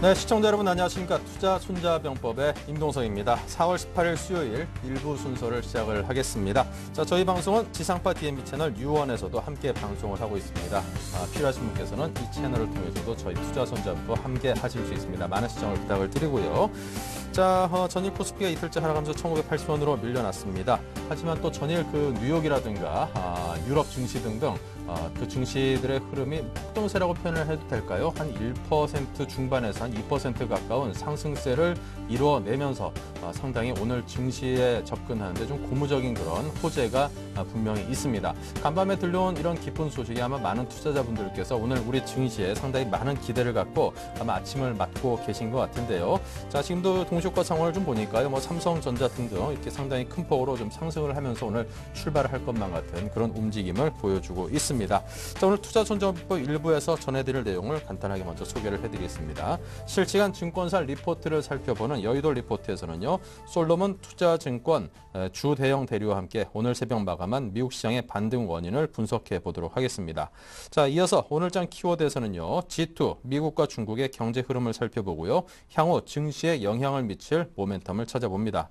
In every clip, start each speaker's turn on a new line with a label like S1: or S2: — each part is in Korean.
S1: 네, 시청자 여러분 안녕하십니까. 투자 손자병법의 임동석입니다. 4월 18일 수요일 일부 순서를 시작을 하겠습니다. 자, 저희 방송은 지상파 DMB 채널 U1에서도 함께 방송을 하고 있습니다. 필요하신 분께서는 이 채널을 통해서도 저희 투자 손자병법 함께 하실 수 있습니다. 많은 시청을 부탁을 드리고요. 자, 전일 코스피가 이틀째 하락하면서 1980원으로 밀려났습니다. 하지만 또 전일 그 뉴욕이라든가 유럽 증시 등등 그 증시들의 흐름이 폭등세라고 표현을 해도 될까요? 한 1% 중반에서 한 2% 가까운 상승세를 이루어내면서 상당히 오늘 증시에 접근하는데 좀 고무적인 그런 호재가 분명히 있습니다. 간밤에 들려온 이런 기쁜 소식이 아마 많은 투자자분들께서 오늘 우리 증시에 상당히 많은 기대를 갖고 아마 아침을 맞고 계신 것 같은데요. 자, 지금도 동시효과 상황을 좀 보니까요. 뭐 삼성전자 등등 이렇게 상당히 큰 폭으로 좀 상승을 하면서 오늘 출발을 할 것만 같은 그런 움직임을 보여주고 있습니다. 자, 오늘 투자 손자병법 일부에서 전해드릴 내용을 간단하게 먼저 소개를 해드리겠습니다. 실시간 증권사 리포트를 살펴보는 여의도 리포트에서는요. 솔로몬 투자증권 주 대형 대류와 함께 오늘 새벽 마감한 미국 시장의 반등 원인을 분석해 보도록 하겠습니다. 자, 이어서 오늘장 키워드에서는요. G2, 미국과 중국의 경제 흐름을 살펴보고요. 향후 증시에 영향을 미칠 모멘텀을 찾아봅니다.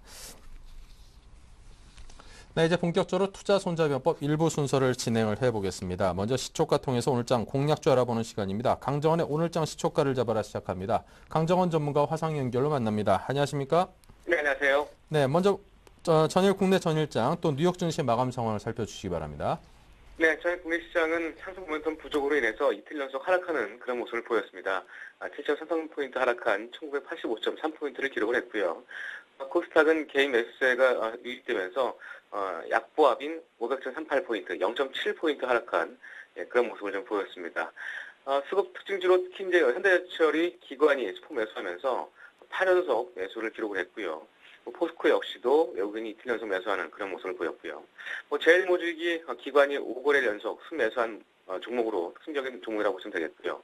S1: 네, 이제 본격적으로 투자 손자병법 일부 순서를 진행을 해보겠습니다. 먼저 시초가 통해서 오늘장 공략주 알아보는 시간입니다. 강정원의 오늘장 시초가를 잡아라 시작합니다. 강정원 전문가와 화상 연결로 만납니다. 안녕하십니까?
S2: 네, 안녕하세요.
S1: 네, 먼저 전일 국내 전일장 또 뉴욕 증시 마감 상황을 살펴주시기 바랍니다.
S2: 네, 저희 국내 시장은 상승 모멘텀 부족으로 인해서 이틀 연속 하락하는 그런 모습을 보였습니다. 7.33포인트 하락한 1985.3포인트를 기록을 했고요. 코스닥은 개인 매수세가 유입되면서 약보합인 500.38포인트, 0.7포인트 하락한 그런 모습을 좀 보였습니다. 수급 특징주로 특히 이제 현대제철이 기관이 수폭 매수하면서 8연속 매수를 기록을 했고요. 포스코 역시도 외국인이 이틀 연속 매수하는 그런 모습을 보였고요. 제일모직이 기관이 5거래 연속 순매수한 종목으로 특징적인 종목이라고 보시면 되겠고요.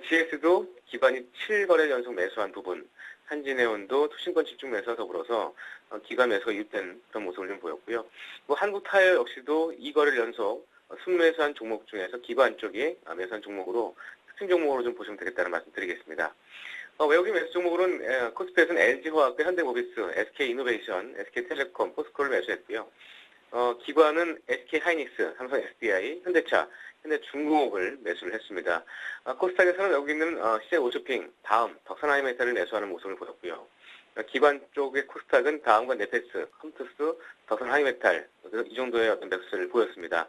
S2: GS도 기관이 7거래 연속 매수한 부분, 한진해운도 투신권 집중 매수와 더불어서 기관 매수가 유입된 그런 모습을 좀 보였고요. 한국타이어 역시도 2거래 연속 순매수한 종목 중에서 기관 쪽이 매수한 종목으로 특징 종목으로 좀 보시면 되겠다는 말씀 드리겠습니다. 외국인 매수 종목으로는 코스피에서는 LG화학과 현대모비스, SK이노베이션, SK텔레콤, 포스코를 매수했고요. 기관은 SK하이닉스, 삼성 SDI, 현대차, 현대중공업을 매수를 했습니다. 코스닥에서는 외국인은 CJ5쇼핑, 다음, 덕산하이메탈을 매수하는 모습을 보였고요. 기관 쪽의 코스닥은 다음과 네페스, 컴투스, 덕산하이메탈 이 정도의 어떤 매수세를 보였습니다.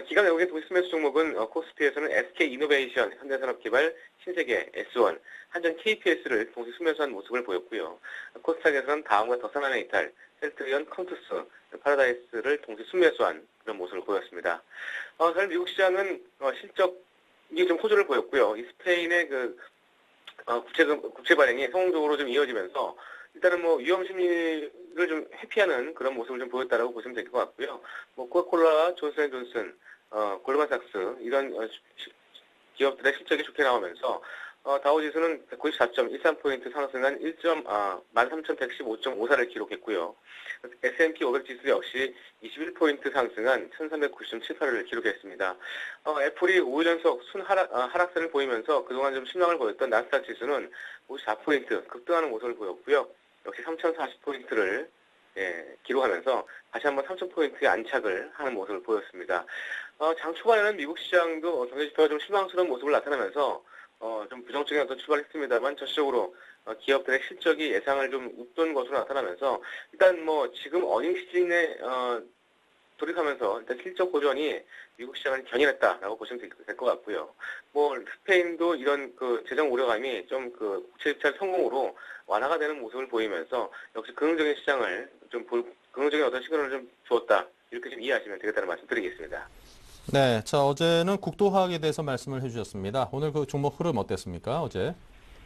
S2: 기관 외국인 동시 매수 종목은 코스피에서는 SK이노베이션, 현대산업개발, 신세계, S1, 한전 KPS를 동시 수매수한 모습을 보였고요. 코스닥에서는 다음과 덕산하이메탈, 셀트리온, 컴투스, 파라다이스를 동시 순매수한 그런 모습을 보였습니다. 사실 미국 시장은 실적이 좀 호조를 보였고요. 이 스페인의 그 국채 발행이 성공적으로 좀 이어지면서 일단은 위험 심리를 좀 회피하는 그런 모습을 좀 보였다라고 보시면 될 것 같고요. 코카콜라, 존슨앤존슨, 골드만삭스 이런 기업들의 실적이 좋게 나오면서 다우지수는 194.13포인트 상승한 13,115.54를 기록했고요. S&P 500 지수 역시 21포인트 상승한 1,390.78을 기록했습니다. 애플이 5일 연속 하락세를 보이면서 그동안 좀 실망을 보였던 나스닥 지수는 54포인트 급등하는 모습을 보였고요. 역시 3,040포인트를 기록하면서 다시 한번 3,000포인트의 안착을 하는 모습을 보였습니다. 장 초반에는 미국 시장도 경제지표가 좀 실망스러운 모습을 나타내면서 좀 부정적인 어떤 출발을 했습니다만 전체적으로 기업들의 실적이 예상을 좀 웃돈 것으로 나타나면서 일단 지금 어닝 시즌에 돌입하면서 일단 실적 고전이 미국 시장을 견인했다라고 보시면 될 것 같고요. 스페인도 이런 그 재정 우려감이 좀 그 국채 입찰 성공으로 완화가 되는 모습을 보이면서 역시 긍정적인 시장을 긍정적인 어떤 시그널을 좀 주었다 이렇게 좀 이해하시면 되겠다는 말씀 드리겠습니다.
S1: 네, 자, 어제는 국도화학에 대해서 말씀을 해주셨습니다. 오늘 그 종목 흐름 어땠습니까, 어제?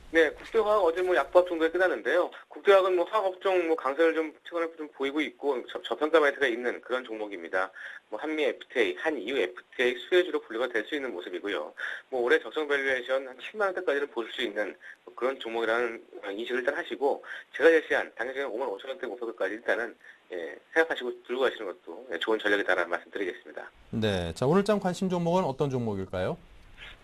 S2: 네, 국도화학 어제 약보합 정도에 끝났는데요. 국도화학은 화학업종 강세를 좀 최근에 좀 보이고 있고 저평가 매트가 있는 그런 종목입니다. 한미 FTA, 한EU FTA 수혜주로 분류가 될 수 있는 모습이고요. 올해 적정 밸류에이션 한 7만 원대까지는 볼 수 있는 그런 종목이라는 인식을 일단 하시고 제가 제시한 당일적인 5만 5천 원대 목표까지 일단은 생각하시고 들고 가시는 것도 좋은 전략이다라는 말씀 드리겠습니다.
S1: 네, 자, 오늘장 관심 종목은 어떤 종목일까요?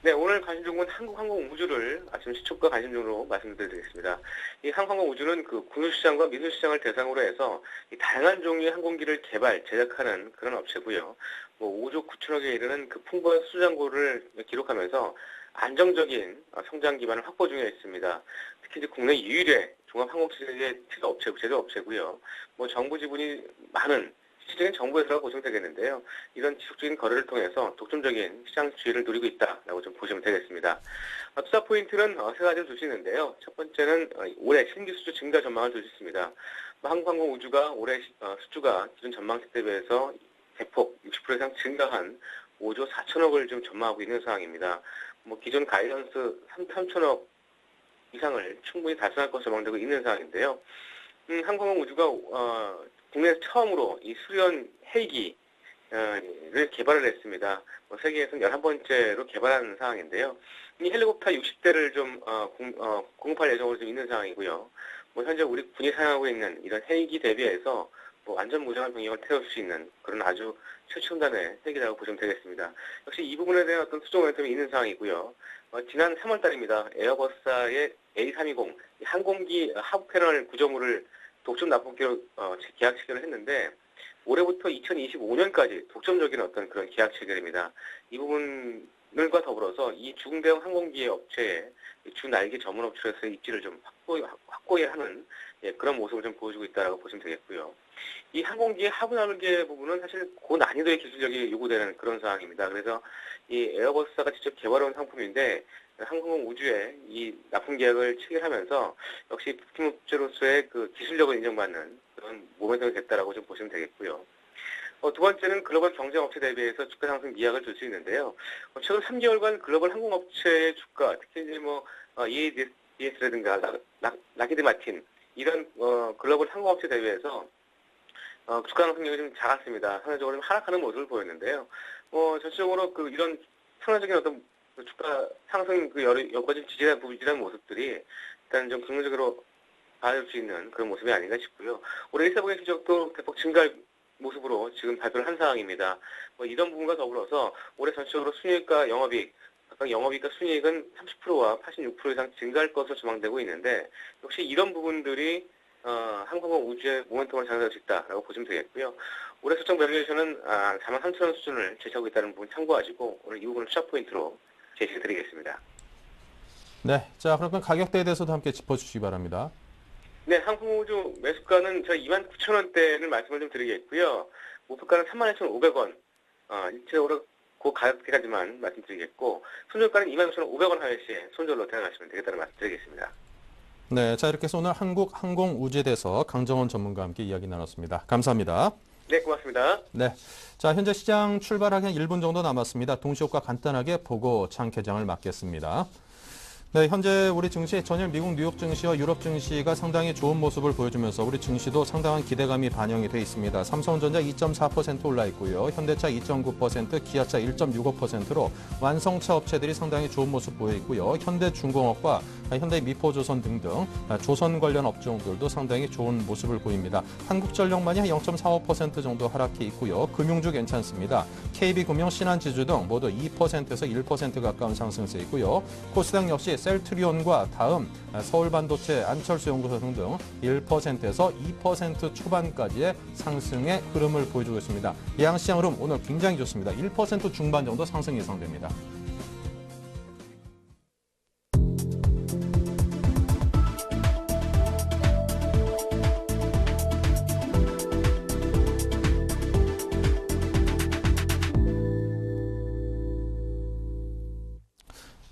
S2: 네, 오늘 관심 종목은 한국항공우주를 아침 시초가 관심 종목으로 말씀드리겠습니다. 이 한국항공우주는 그 군수시장과 민수시장을 대상으로 해서 이 다양한 종류의 항공기를 개발, 제작하는 그런 업체고요. 5조 9천억에 이르는 그 풍부한 수장고를 기록하면서 안정적인 성장 기반을 확보 중에 있습니다. 특히 이제 국내 유일의 종합항공체계 제조업체고요. 정부 지분이 많은 실질적인 정부에서라고 보시면 되겠는데요. 이런 지속적인 거래를 통해서 독점적인 시장 지위를 누리고 있다라고 좀 보시면 되겠습니다. 투자 포인트는 세 가지를 둘 수 있는데요. 첫 번째는 올해 신규 수주 증가 전망을 둘 수 있습니다. 한국항공우주가 올해 수주가 기존 전망치 대비해서 대폭 60% 이상 증가한 5조 4천억을 좀 전망하고 있는 상황입니다. 기존 가이던스 3천억 이상을 충분히 달성할 것으로 전망되고 있는 상황인데요. 한국항공우주가 국내에서 처음으로 이 수리온 헬기를 개발을 했습니다. 세계에서는 11번째로 개발한 상황인데요. 이 헬리콥터 60대를 좀 공급할 예정으로 좀 있는 상황이고요. 현재 우리 군이 사용하고 있는 이런 헬기 대비해서 안전무장한 병력을 태울 수 있는 그런 아주 최첨단의 헬기라고 보시면 되겠습니다. 역시 이 부분에 대한 어떤 수정 모멘텀이 있는 상황이고요. 지난 3월 달입니다. 에어버스사의 A320 항공기 하부 패널 구조물을 독점 납품기로 계약 체결을 했는데 올해부터 2025년까지 독점적인 어떤 그런 계약 체결입니다. 이 부분과 더불어서 이 중대형 항공기 업체의 주 날개 전문 업체로서의 입지를 좀 확고히 하는 그런 모습을 좀 보여주고 있다고 보시면 되겠고요. 이 항공기의 하부 날개 부분은 사실 고난이도의 기술력이 요구되는 그런 상황입니다. 그래서 이 에어버스사가 직접 개발한 상품인데 항공우주에 이 납품 계약을 체결하면서 역시 부품업체로서의 그 기술력을 인정받는 그런 모멘텀이 됐다라고 좀 보시면 되겠고요. 두 번째는 글로벌 경쟁업체 대비해서 주가 상승 미학을 줄 수 있는데요. 최근 3개월간 글로벌 항공업체의 주가, 특히 이제 EADS라든가 락히드 마틴 이런 글로벌 항공업체 대비해서 주가 상승률이 좀 작았습니다. 상대적으로 좀 하락하는 모습을 보였는데요. 전체적으로 이런 상대적인 어떤 주가 상승 여기까지 좀 지지하는 모습들이 일단 좀 긍정적으로 봐줄 수 있는 그런 모습이 아닌가 싶고요. 올해 일사분기 실적도 대폭 증가할 모습으로 지금 발표를 한 상황입니다. 이런 부분과 더불어서 올해 전체적으로 순이익과 영업이익, 각각 영업이익과 순이익은 30%와 86% 이상 증가할 것으로 전망되고 있는데 역시 이런 부분들이 항공우주의 모멘텀을 장악할 수 있다라고 보시면 되겠고요. 올해 수정 밸류에이션은 43,000원 수준을 제시하고 있다는 부분 참고하시고 오늘 이 부분을 투자 포인트로 제시해드리겠습니다.
S1: 네, 자 그러면 가격대에 대해서도 함께 짚어주시기 바랍니다.
S2: 네, 항공우주 매수가는 저희 29,000원대를 말씀을 좀 드리겠고요. 목표가는 31,500원. 일체적으로 그 가격대까지만 말씀드리겠고 손절가는 29,500원 하회 시에 손절로 대응하시면 되겠다는 말씀드리겠습니다.
S1: 네, 자 이렇게 해서 오늘 한국항공우주에 대해서 강정원 전문가와 함께 이야기 나눴습니다. 감사합니다.
S2: 네, 고맙습니다.
S1: 네, 자 현재 시장 출발하기 한 1분 정도 남았습니다. 동시효과 간단하게 보고 창 개장을 맞겠습니다. 네, 현재 우리 증시, 전일 미국 뉴욕 증시와 유럽 증시가 상당히 좋은 모습을 보여주면서 우리 증시도 상당한 기대감이 반영이 돼 있습니다. 삼성전자 2.4% 올라 있고요. 현대차 2.9%, 기아차 1.65%로 완성차 업체들이 상당히 좋은 모습 보여 있고요. 현대중공업과 현대미포조선 등등 조선 관련 업종들도 상당히 좋은 모습을 보입니다. 한국전력만이 한 0.45% 정도 하락해 있고요. 금융주 괜찮습니다. KB금융, 신한지주 등 모두 2%에서 1% 가까운 상승세 있고요. 코스닥 역시 셀트리온과 다음 서울반도체, 안철수연구소 등등 1%에서 2% 초반까지의 상승의 흐름을 보여주고 있습니다. 양시장 흐름 오늘 굉장히 좋습니다. 1% 중반 정도 상승 예상됩니다.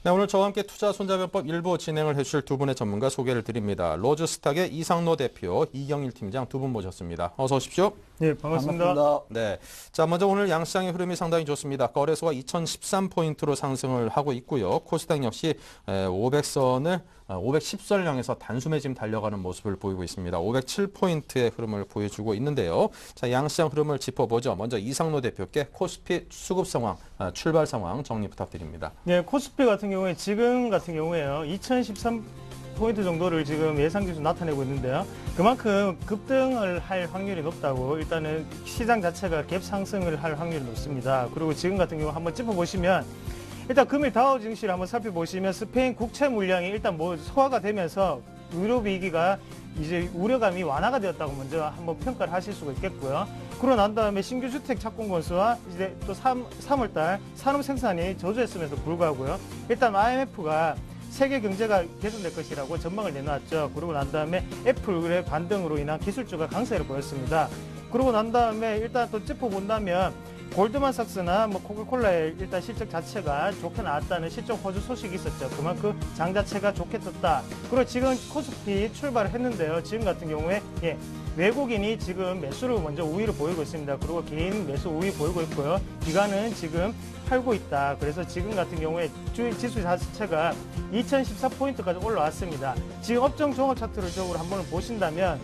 S1: 네, 오늘 저와 함께 투자 손자병법 일부 진행을 해주실 두 분의 전문가 소개를 드립니다. 로즈스탁의 이상로 대표, 이경일 팀장 두 분 모셨습니다. 어서 오십시오.
S3: 네, 반갑습니다.
S1: 네, 자 먼저 오늘 양시장의 흐름이 상당히 좋습니다. 거래소가 2013포인트로 상승을 하고 있고요. 코스닥 역시 500선을 510선을 향해서 단숨에 지금 달려가는 모습을 보이고 있습니다. 507포인트의 흐름을 보여주고 있는데요. 자, 양시장 흐름을 짚어보죠. 먼저 이상로 대표께 코스피 수급 상황, 출발 상황 정리 부탁드립니다.
S3: 네, 코스피 같은 경우에 지금 같은 경우에요. 2013포인트 정도를 지금 예상 기준 나타내고 있는데요. 그만큼 급등을 할 확률이 높다고 일단은 시장 자체가 갭 상승을 할 확률이 높습니다. 그리고 지금 같은 경우 한번 짚어보시면 일단 금일 다우 증시를 한번 살펴보시면 스페인 국채 물량이 일단 소화가 되면서 유로 위기가 이제 우려감이 완화가 되었다고 먼저 한번 평가를 하실 수가 있겠고요. 그러고 난 다음에 신규 주택 착공 건수와 이제 또 3월달 산업 생산이 저조했음에도 불구하고요. 일단 IMF가 세계 경제가 개선될 것이라고 전망을 내놨죠. 그러고 난 다음에 애플의 반등으로 인한 기술주가 강세를 보였습니다. 그러고 난 다음에 일단 또 짚어본다면 골드만삭스나 코카콜라의 일단 실적 자체가 좋게 나왔다는 실적 호주 소식이 있었죠. 그만큼 장 자체가 좋게 떴다. 그리고 지금 코스피 출발을 했는데요. 지금 같은 경우에 외국인이 지금 매수를 먼저 우위를 보이고 있습니다. 그리고 개인 매수 우위 보이고 있고요. 기관은 지금 팔고 있다. 그래서 지금 같은 경우에 지수 자체가 2014포인트까지 올라왔습니다. 지금 업종 종합 차트를 적으로 한번 보신다면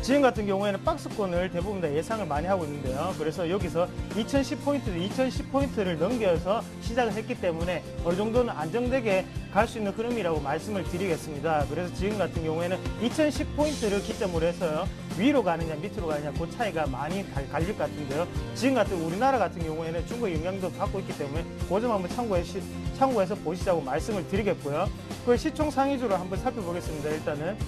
S3: 지금 같은 경우에는 박스권을 대부분 다 예상을 많이 하고 있는데요. 그래서 여기서 2010포인트를 넘겨서 시작을 했기 때문에 어느 정도는 안정되게 갈 수 있는 흐름이라고 말씀을 드리겠습니다. 그래서 지금 같은 경우에는 2010포인트를 기점으로 해서요. 위로 가느냐 밑으로 가느냐 그 차이가 많이 갈릴 것 같은데요. 지금 같은 우리나라 같은 경우에는 중국 영향도 받고 있기 때문에 그 점 한번 참고해서 보시자고 말씀을 드리겠고요. 그 시총 상위주를 한번 살펴보겠습니다. 일단은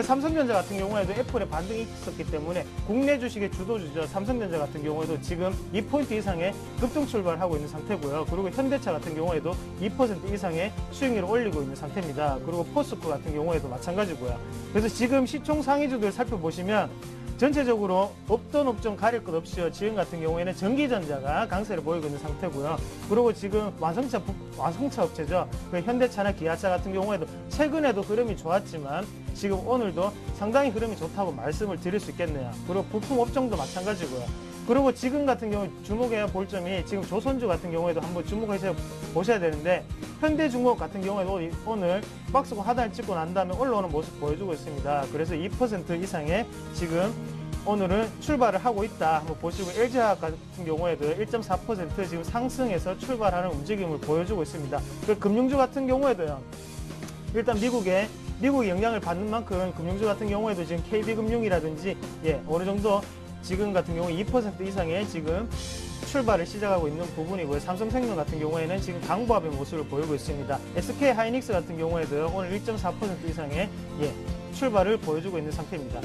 S3: 삼성전자 같은 경우에도 애플의 반등이 있었기 때문에 국내 주식의 주도주죠. 삼성전자 같은 경우에도 지금 2포인트 이상의 급등 출발하고 있는 상태고요. 그리고 현대차 같은 경우에도 2% 이상의 수익률을 올리고 있는 상태입니다. 그리고 포스코 같은 경우에도 마찬가지고요. 그래서 지금 시총 상위주들 살펴보시면 전체적으로 없던 업종 가릴 것 없이요. 지금 같은 경우에는 전기전자가 강세를 보이고 있는 상태고요. 그리고 지금 완성차 업체죠. 그 현대차나 기아차 같은 경우에도 최근에도 흐름이 좋았지만 지금 오늘도 상당히 흐름이 좋다고 말씀을 드릴 수 있겠네요. 그리고 부품 업종도 마찬가지고요. 그리고 지금 같은 경우 주목해야 볼 점이 지금 조선주 같은 경우에도 한번 주목해서 보셔야 되는데 현대중공업 같은 경우에도 오늘 박스권 하단을 찍고 난 다음에 올라오는 모습 보여주고 있습니다. 그래서 2% 이상의 지금 오늘은 출발을 하고 있다. 한번 보시고 LG화학 같은 경우에도 1.4% 지금 상승해서 출발하는 움직임을 보여주고 있습니다. 그 금융주 같은 경우에도요. 일단 미국의 영향을 받는 만큼 금융주 같은 경우에도 지금 KB금융이라든지 어느 정도 지금 같은 경우 2% 이상의 지금 출발을 시작하고 있는 부분이고요. 삼성생명 같은 경우에는 지금 강보합의 모습을 보이고 있습니다. SK하이닉스 같은 경우에도 오늘 1.4% 이상의 출발을 보여주고 있는 상태입니다.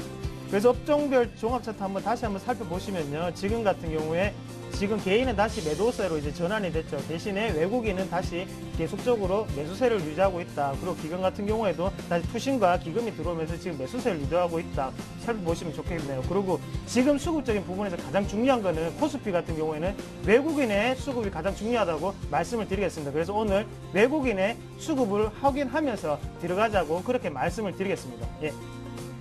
S3: 그래서 업종별 종합 차트 다시 한번 살펴보시면요. 지금 같은 경우에 지금 개인은 다시 매도세로 이제 전환이 됐죠. 대신에 외국인은 다시 계속적으로 매수세를 유지하고 있다. 그리고 기관 같은 경우에도 다시 투신과 기금이 들어오면서 지금 매수세를 유지하고 있다. 살펴보시면 좋겠네요. 그리고 지금 수급적인 부분에서 가장 중요한 거는 코스피 같은 경우에는 외국인의 수급이 가장 중요하다고 말씀을 드리겠습니다. 그래서 오늘 외국인의 수급을 확인하면서 들어가자고 그렇게 말씀을 드리겠습니다.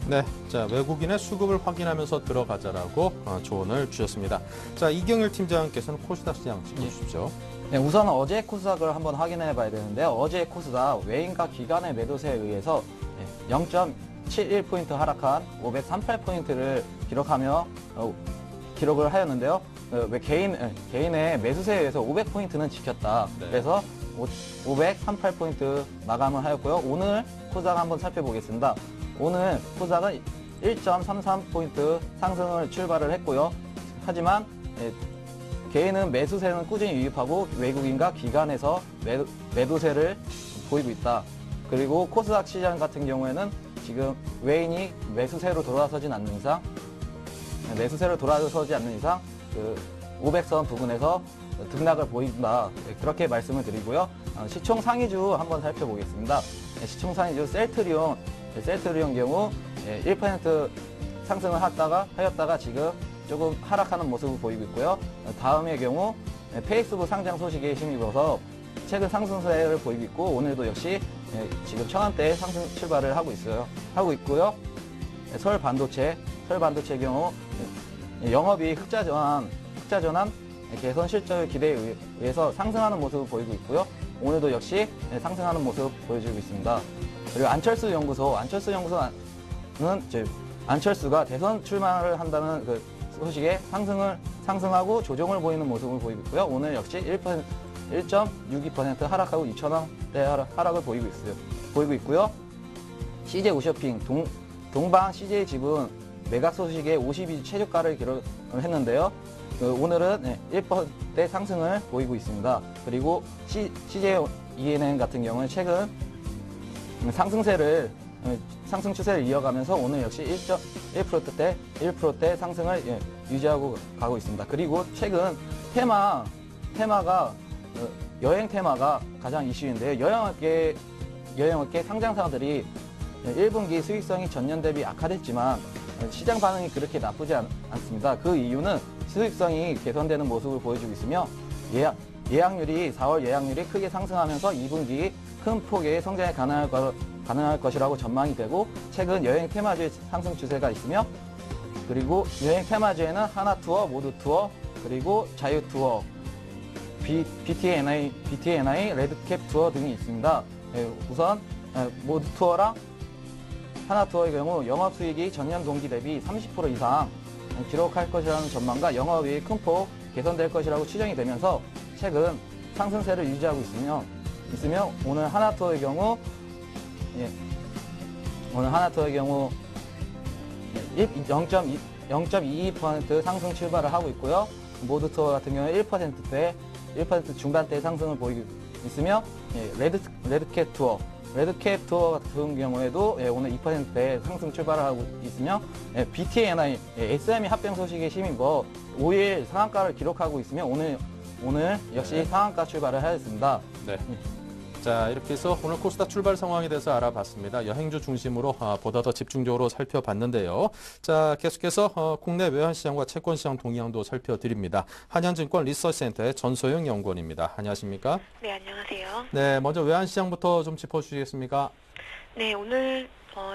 S1: 네, 자 외국인의 수급을 확인하면서 들어가자라고 조언을 주셨습니다. 자 이경일 팀장께서는 코스닥 시장 짚어주십시오.
S4: 네, 우선 어제 코스닥을 한번 확인해 봐야 되는데요. 어제 코스닥 외인과 기관의 매도세에 의해서 0.71포인트 하락한 538포인트를 기록을 하였는데요. 개인의 매수세에 의해서 500포인트는 지켰다.
S1: 네.
S4: 그래서 538포인트 마감을 하였고요. 오늘 코스닥 한번 살펴보겠습니다. 오늘 코스닥은 1.33포인트 상승을 출발을 했고요. 하지만 개인은 매수세는 꾸준히 유입하고 외국인과 기관에서 매도세를 보이고 있다. 그리고 코스닥 시장 같은 경우에는 지금 외인이 매수세로 돌아서지 않는 이상 그 500선 부근에서 등락을 보인다. 그렇게 말씀을 드리고요. 시총 상위주 한번 살펴보겠습니다. 시총 상위주 셀트리온 경우 1% 상승을 하였다가 지금 조금 하락하는 모습을 보이고 있고요. 다음의 경우 페이스북 상장 소식에 힘입어서 최근 상승세를 보이고 있고 오늘도 역시 지금 천원대 상승 출발을 하고 있고요. 서울 반도체 경우 영업이 흑자 전환 개선 실적 기대에 의해서 상승하는 모습을 보이고 있고요. 오늘도 역시 상승하는 모습을 보여주고 있습니다. 그리고 안철수 연구소는 안철수가 대선 출마를 한다는 그 소식에 상승하고 조정을 보이는 모습을 보이고 있고요. 오늘 역시 1.62% 하락하고 2,000원대 하락을 보이고 있고요. CJ 우쇼핑, 동방 CJ 지분 매각 소식에 52주 최저가를 기록했는데요. 오늘은 1%대 상승을 보이고 있습니다. 그리고 CJ ENM 같은 경우는 최근 상승 추세를 이어가면서 오늘 역시 1%대 상승을 유지하고 가고 있습니다. 그리고 최근 테마가 여행 테마가 가장 이슈인데요. 여행업계 상장사들이 1분기 수익성이 전년 대비 악화됐지만 시장 반응이 그렇게 나쁘지 않습니다. 그 이유는 수익성이 개선되는 모습을 보여주고 있으며 4월 예약률이 크게 상승하면서 2분기 큰 폭의 성장이 가능할 것이라고 전망이 되고, 최근 여행 테마주의 상승 추세가 있으며, 그리고 여행 테마주에는 하나투어, 모두투어, 그리고 자유투어, BTNI, 레드캡 투어 등이 있습니다. 우선 모두투어랑 하나투어의 경우 영업수익이 전년 동기 대비 30% 이상 기록할 것이라는 전망과 영업이익이 큰 폭 개선될 것이라고 추정이 되면서 최근 상승세를 유지하고 있으며 오늘 하나투어의 경우 0.22% 상승 출발을 하고 있고요. 모두투어 같은 경우에 1% 중반대 상승을 보이고 있으며, 레드캡 투어 같은 경우에도 오늘 2%대 상승 출발을 하고 있으며, BTNI, SME 합병 소식에 힘입어 5일 상한가를 기록하고 있으며 오늘 역시 상한가 출발을 하였습니다.
S1: 네. 자, 이렇게 해서 오늘 코스닥 출발 상황에 대해서 알아봤습니다. 여행주 중심으로 보다 더 집중적으로 살펴봤는데요. 자, 계속해서 국내 외환시장과 채권시장 동향도 살펴드립니다. 한양증권 리서치센터의 전소영 연구원입니다. 안녕하십니까?
S5: 네, 안녕하세요.
S1: 네, 먼저 외환시장부터 좀 짚어주시겠습니까?
S5: 네, 오늘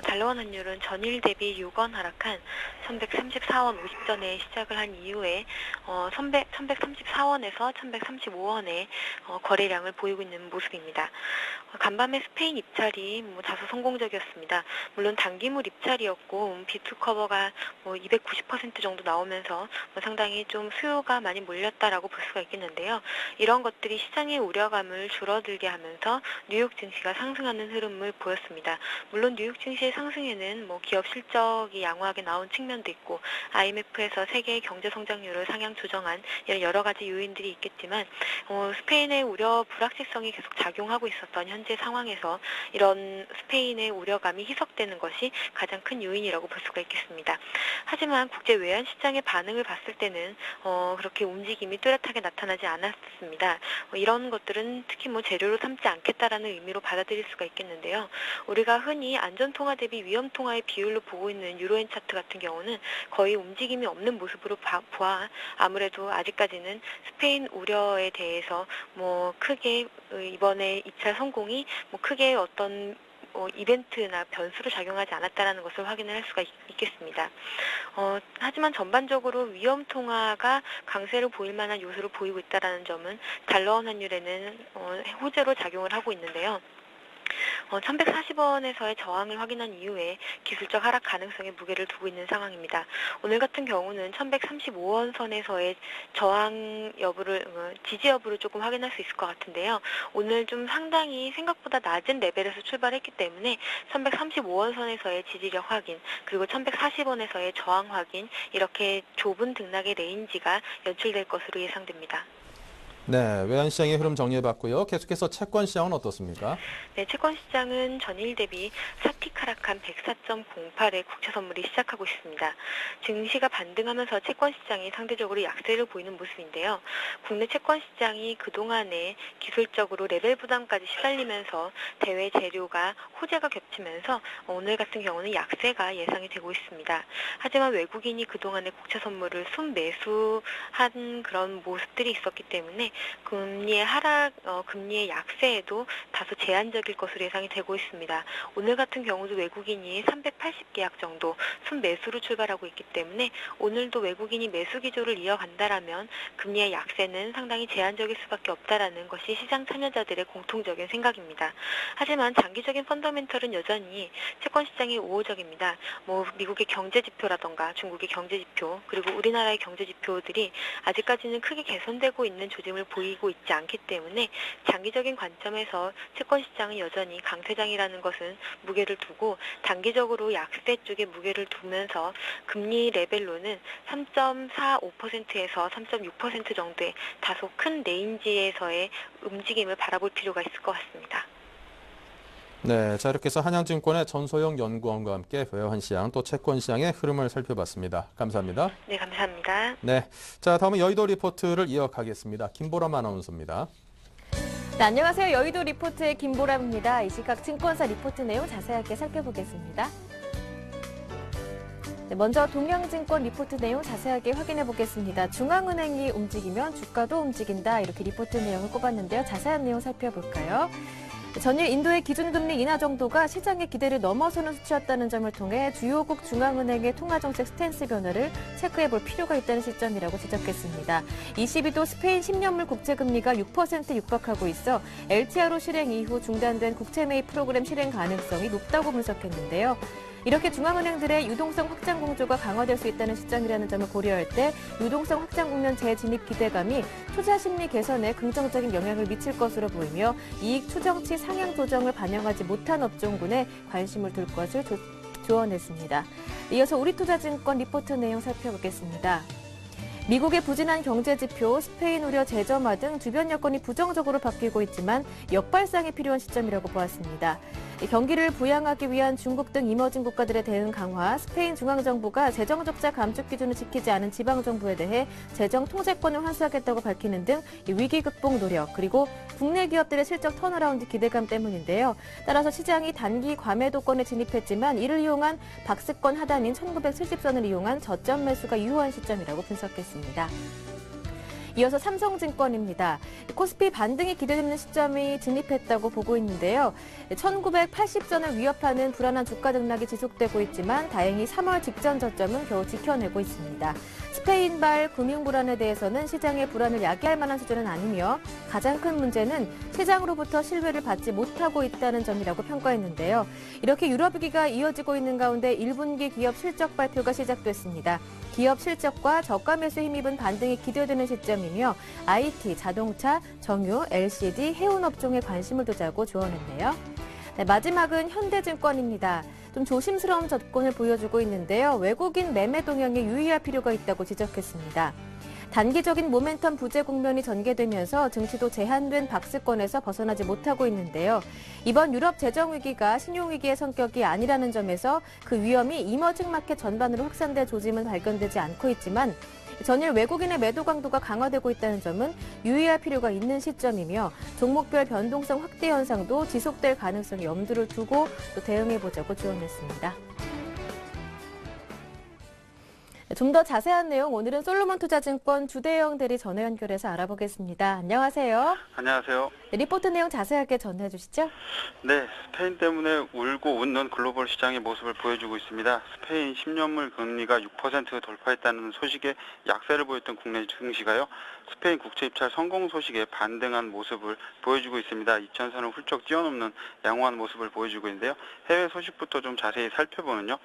S5: 달러원 환율은 전일 대비 6원 하락한 1134원 50전에 시작을 한 이후에 1134원에서 1135원의 거래량을 보이고 있는 모습입니다. 간밤에 스페인 입찰이 다소 성공적이었습니다. 물론 단기물 입찰이었고 비투 커버가 290% 정도 나오면서 상당히 좀 수요가 많이 몰렸다라고 볼 수가 있겠는데요. 이런 것들이 시장의 우려감을 줄어들게 하면서 뉴욕 증시가 상승하는 흐름을 보였습니다. 물론 뉴욕 증시의 상승에는 기업 실적이 양호하게 나온 측면도 있고 IMF에서 세계의 경제 성장률을 상향 조정한 이런 여러 가지 요인들이 있겠지만 스페인의 우려 불확실성이 계속 작용하고 있었던 현재 상황에서 이런 스페인의 우려감이 희석되는 것이 가장 큰 요인이라고 볼 수가 있겠습니다. 하지만 국제 외환 시장의 반응을 봤을 때는 그렇게 움직임이 뚜렷하게 나타나지 않았습니다. 이런 것들은 특히 재료로 삼지 않겠다라는 의미로 받아들일 수가 있겠는데요. 우리가 흔히 안전통화 대비 위험통화의 비율로 보고 있는 유로엔 차트 같은 경우는 거의 움직임이 없는 모습으로 보아 아무래도 아직까지는 스페인 우려에 대해서 크게 이번에 2차 성공이 크게 어떤 이벤트나 변수로 작용하지 않았다는 것을 확인을 할 수가 있겠습니다. 하지만 전반적으로 위험 통화가 강세를 보일 만한 요소를 보이고 있다는 점은 달러원 환율에는 호재로 작용을 하고 있는데요. 1140원에서의 저항을 확인한 이후에 기술적 하락 가능성에 무게를 두고 있는 상황입니다. 오늘 같은 경우는 1135원 선에서의 저항 여부를 지지 여부를 조금 확인할 수 있을 것 같은데요. 오늘 좀 상당히 생각보다 낮은 레벨에서 출발했기 때문에 1135원 선에서의 지지력 확인, 그리고 1140원에서의 저항 확인, 이렇게 좁은 등락의 레인지가 연출될 것으로 예상됩니다.
S1: 네, 외환시장의 흐름 정리해봤고요. 계속해서 채권시장은 어떻습니까?
S5: 네, 채권시장은 전일 대비 사틱 하락한 104.08의 국채선물이 시작하고 있습니다. 증시가 반등하면서 채권시장이 상대적으로 약세를 보이는 모습인데요. 국내 채권시장이 그동안에 기술적으로 레벨 부담까지 시달리면서 대외 재료가 호재가 겹치면서 오늘 같은 경우는 약세가 예상이 되고 있습니다. 하지만 외국인이 그동안에 국채선물을 순매수한 그런 모습들이 있었기 때문에 금리의 금리의 약세에도 다소 제한적일 것으로 예상이 되고 있습니다. 오늘 같은 경우도 외국인이 380계약 정도 순매수로 출발하고 있기 때문에 오늘도 외국인이 매수 기조를 이어간다라면 금리의 약세는 상당히 제한적일 수밖에 없다라는 것이 시장 참여자들의 공통적인 생각입니다. 하지만 장기적인 펀더멘털은 여전히 채권시장이 우호적입니다. 미국의 경제지표라던가 중국의 경제지표, 그리고 우리나라의 경제지표들이 아직까지는 크게 개선되고 있는 조짐을 반등을 보이고 있지 않기 때문에 장기적인 관점에서 채권 시장은 여전히 강세장이라는 것은 무게를 두고 단기적으로 약세 쪽에 무게를 두면서 금리 레벨로는 3.45%에서 3.6% 정도의 다소 큰 레인지에서의 움직임을 바라볼 필요가 있을 것 같습니다.
S1: 네, 자 이렇게 해서 한양증권의 전소영 연구원과 함께 외환 시장 또 채권 시장의 흐름을 살펴봤습니다. 감사합니다.
S5: 네, 감사합니다.
S1: 네, 자 다음은 여의도 리포트를 이어가겠습니다. 김보람 아나운서입니다.
S6: 네, 안녕하세요. 여의도 리포트의 김보람입니다. 이 시각 증권사 리포트 내용 자세하게 살펴보겠습니다. 네, 먼저 동양증권 리포트 내용 자세하게 확인해 보겠습니다. 중앙은행이 움직이면 주가도 움직인다. 이렇게 리포트 내용을 꼽았는데요. 자세한 내용 살펴볼까요? 전일 인도의 기준금리 인하 정도가 시장의 기대를 넘어서는 수치였다는 점을 통해 주요국 중앙은행의 통화정책 스탠스 변화를 체크해볼 필요가 있다는 시점이라고 지적했습니다. 22도 스페인 10년물 국채금리가 6% 육박하고 있어 LTRO 실행 이후 중단된 국채매입 프로그램 실행 가능성이 높다고 분석했는데요. 이렇게 중앙은행들의 유동성 확장 공조가 강화될 수 있다는 시점이라는 점을 고려할 때 유동성 확장 국면 재진입 기대감이 투자 심리 개선에 긍정적인 영향을 미칠 것으로 보이며 이익 추정치 상향 조정을 반영하지 못한 업종군에 관심을 둘 것을 조언했습니다. 이어서 우리투자증권 리포트 내용 살펴보겠습니다. 미국의 부진한 경제 지표, 스페인 우려 재점화 등 주변 여건이 부정적으로 바뀌고 있지만 역발상이 필요한 시점이라고 보았습니다. 경기를 부양하기 위한 중국 등 이머징 국가들의 대응 강화, 스페인 중앙정부가 재정 적자 감축 기준을 지키지 않은 지방정부에 대해 재정 통제권을 환수하겠다고 밝히는 등 위기 극복 노력, 그리고 국내 기업들의 실적 턴어라운드 기대감 때문인데요. 따라서 시장이 단기 과매도권에 진입했지만 이를 이용한 박스권 하단인 1970선을 이용한 저점 매수가 유효한 시점이라고 분석했습니다. 이어서 삼성증권입니다. 코스피 반등이 기대되는 시점이 진입했다고 보고 있는데요. 1980선을 위협하는 불안한 주가 등락이 지속되고 있지만 다행히 3월 직전 저점은 겨우 지켜내고 있습니다. 스페인발 금융 불안에 대해서는 시장의 불안을 야기할 만한 수준은 아니며 가장 큰 문제는 시장으로부터 신뢰를 받지 못하고 있다는 점이라고 평가했는데요. 이렇게 유럽 위기가 이어지고 있는 가운데 1분기 기업 실적 발표가 시작됐습니다. 기업 실적과 저가 매수 힘입은 반등이 기대되는 시점이며 IT, 자동차, 정유, LCD, 해운 업종에 관심을 두자고 조언했네요. 네, 마지막은 현대증권입니다. 좀 조심스러운 접근을 보여주고 있는데요. 외국인 매매 동향에 유의할 필요가 있다고 지적했습니다. 단기적인 모멘텀 부재 국면이 전개되면서 증시도 제한된 박스권에서 벗어나지 못하고 있는데요. 이번 유럽 재정 위기가 신용 위기의 성격이 아니라는 점에서 그 위험이 이머징 마켓 전반으로 확산될 조짐은 발견되지 않고 있지만 전일 외국인의 매도 강도가 강화되고 있다는 점은 유의할 필요가 있는 시점이며 종목별 변동성 확대 현상도 지속될 가능성에 염두를 두고 또 대응해보자고 조언했습니다. 좀 더 자세한 내용 오늘은 솔로몬 투자증권 주대영 대리 전화 연결해서 알아보겠습니다. 안녕하세요.
S7: 안녕하세요.
S6: 네, 리포트 내용 자세하게 전해 주시죠.
S7: 네, 스페인 때문에 울고 웃는 글로벌 시장의 모습을 보여주고 있습니다. 스페인 10년물 금리가 6% 돌파했다는 소식에 약세를 보였던 국내 증시가요. 스페인 국채 입찰 성공 소식에 반등한 모습을 보여주고 있습니다. 2,000선을 훌쩍 뛰어넘는 양호한 모습을 보여주고 있는데요. 해외 소식부터 좀 자세히 살펴보면요.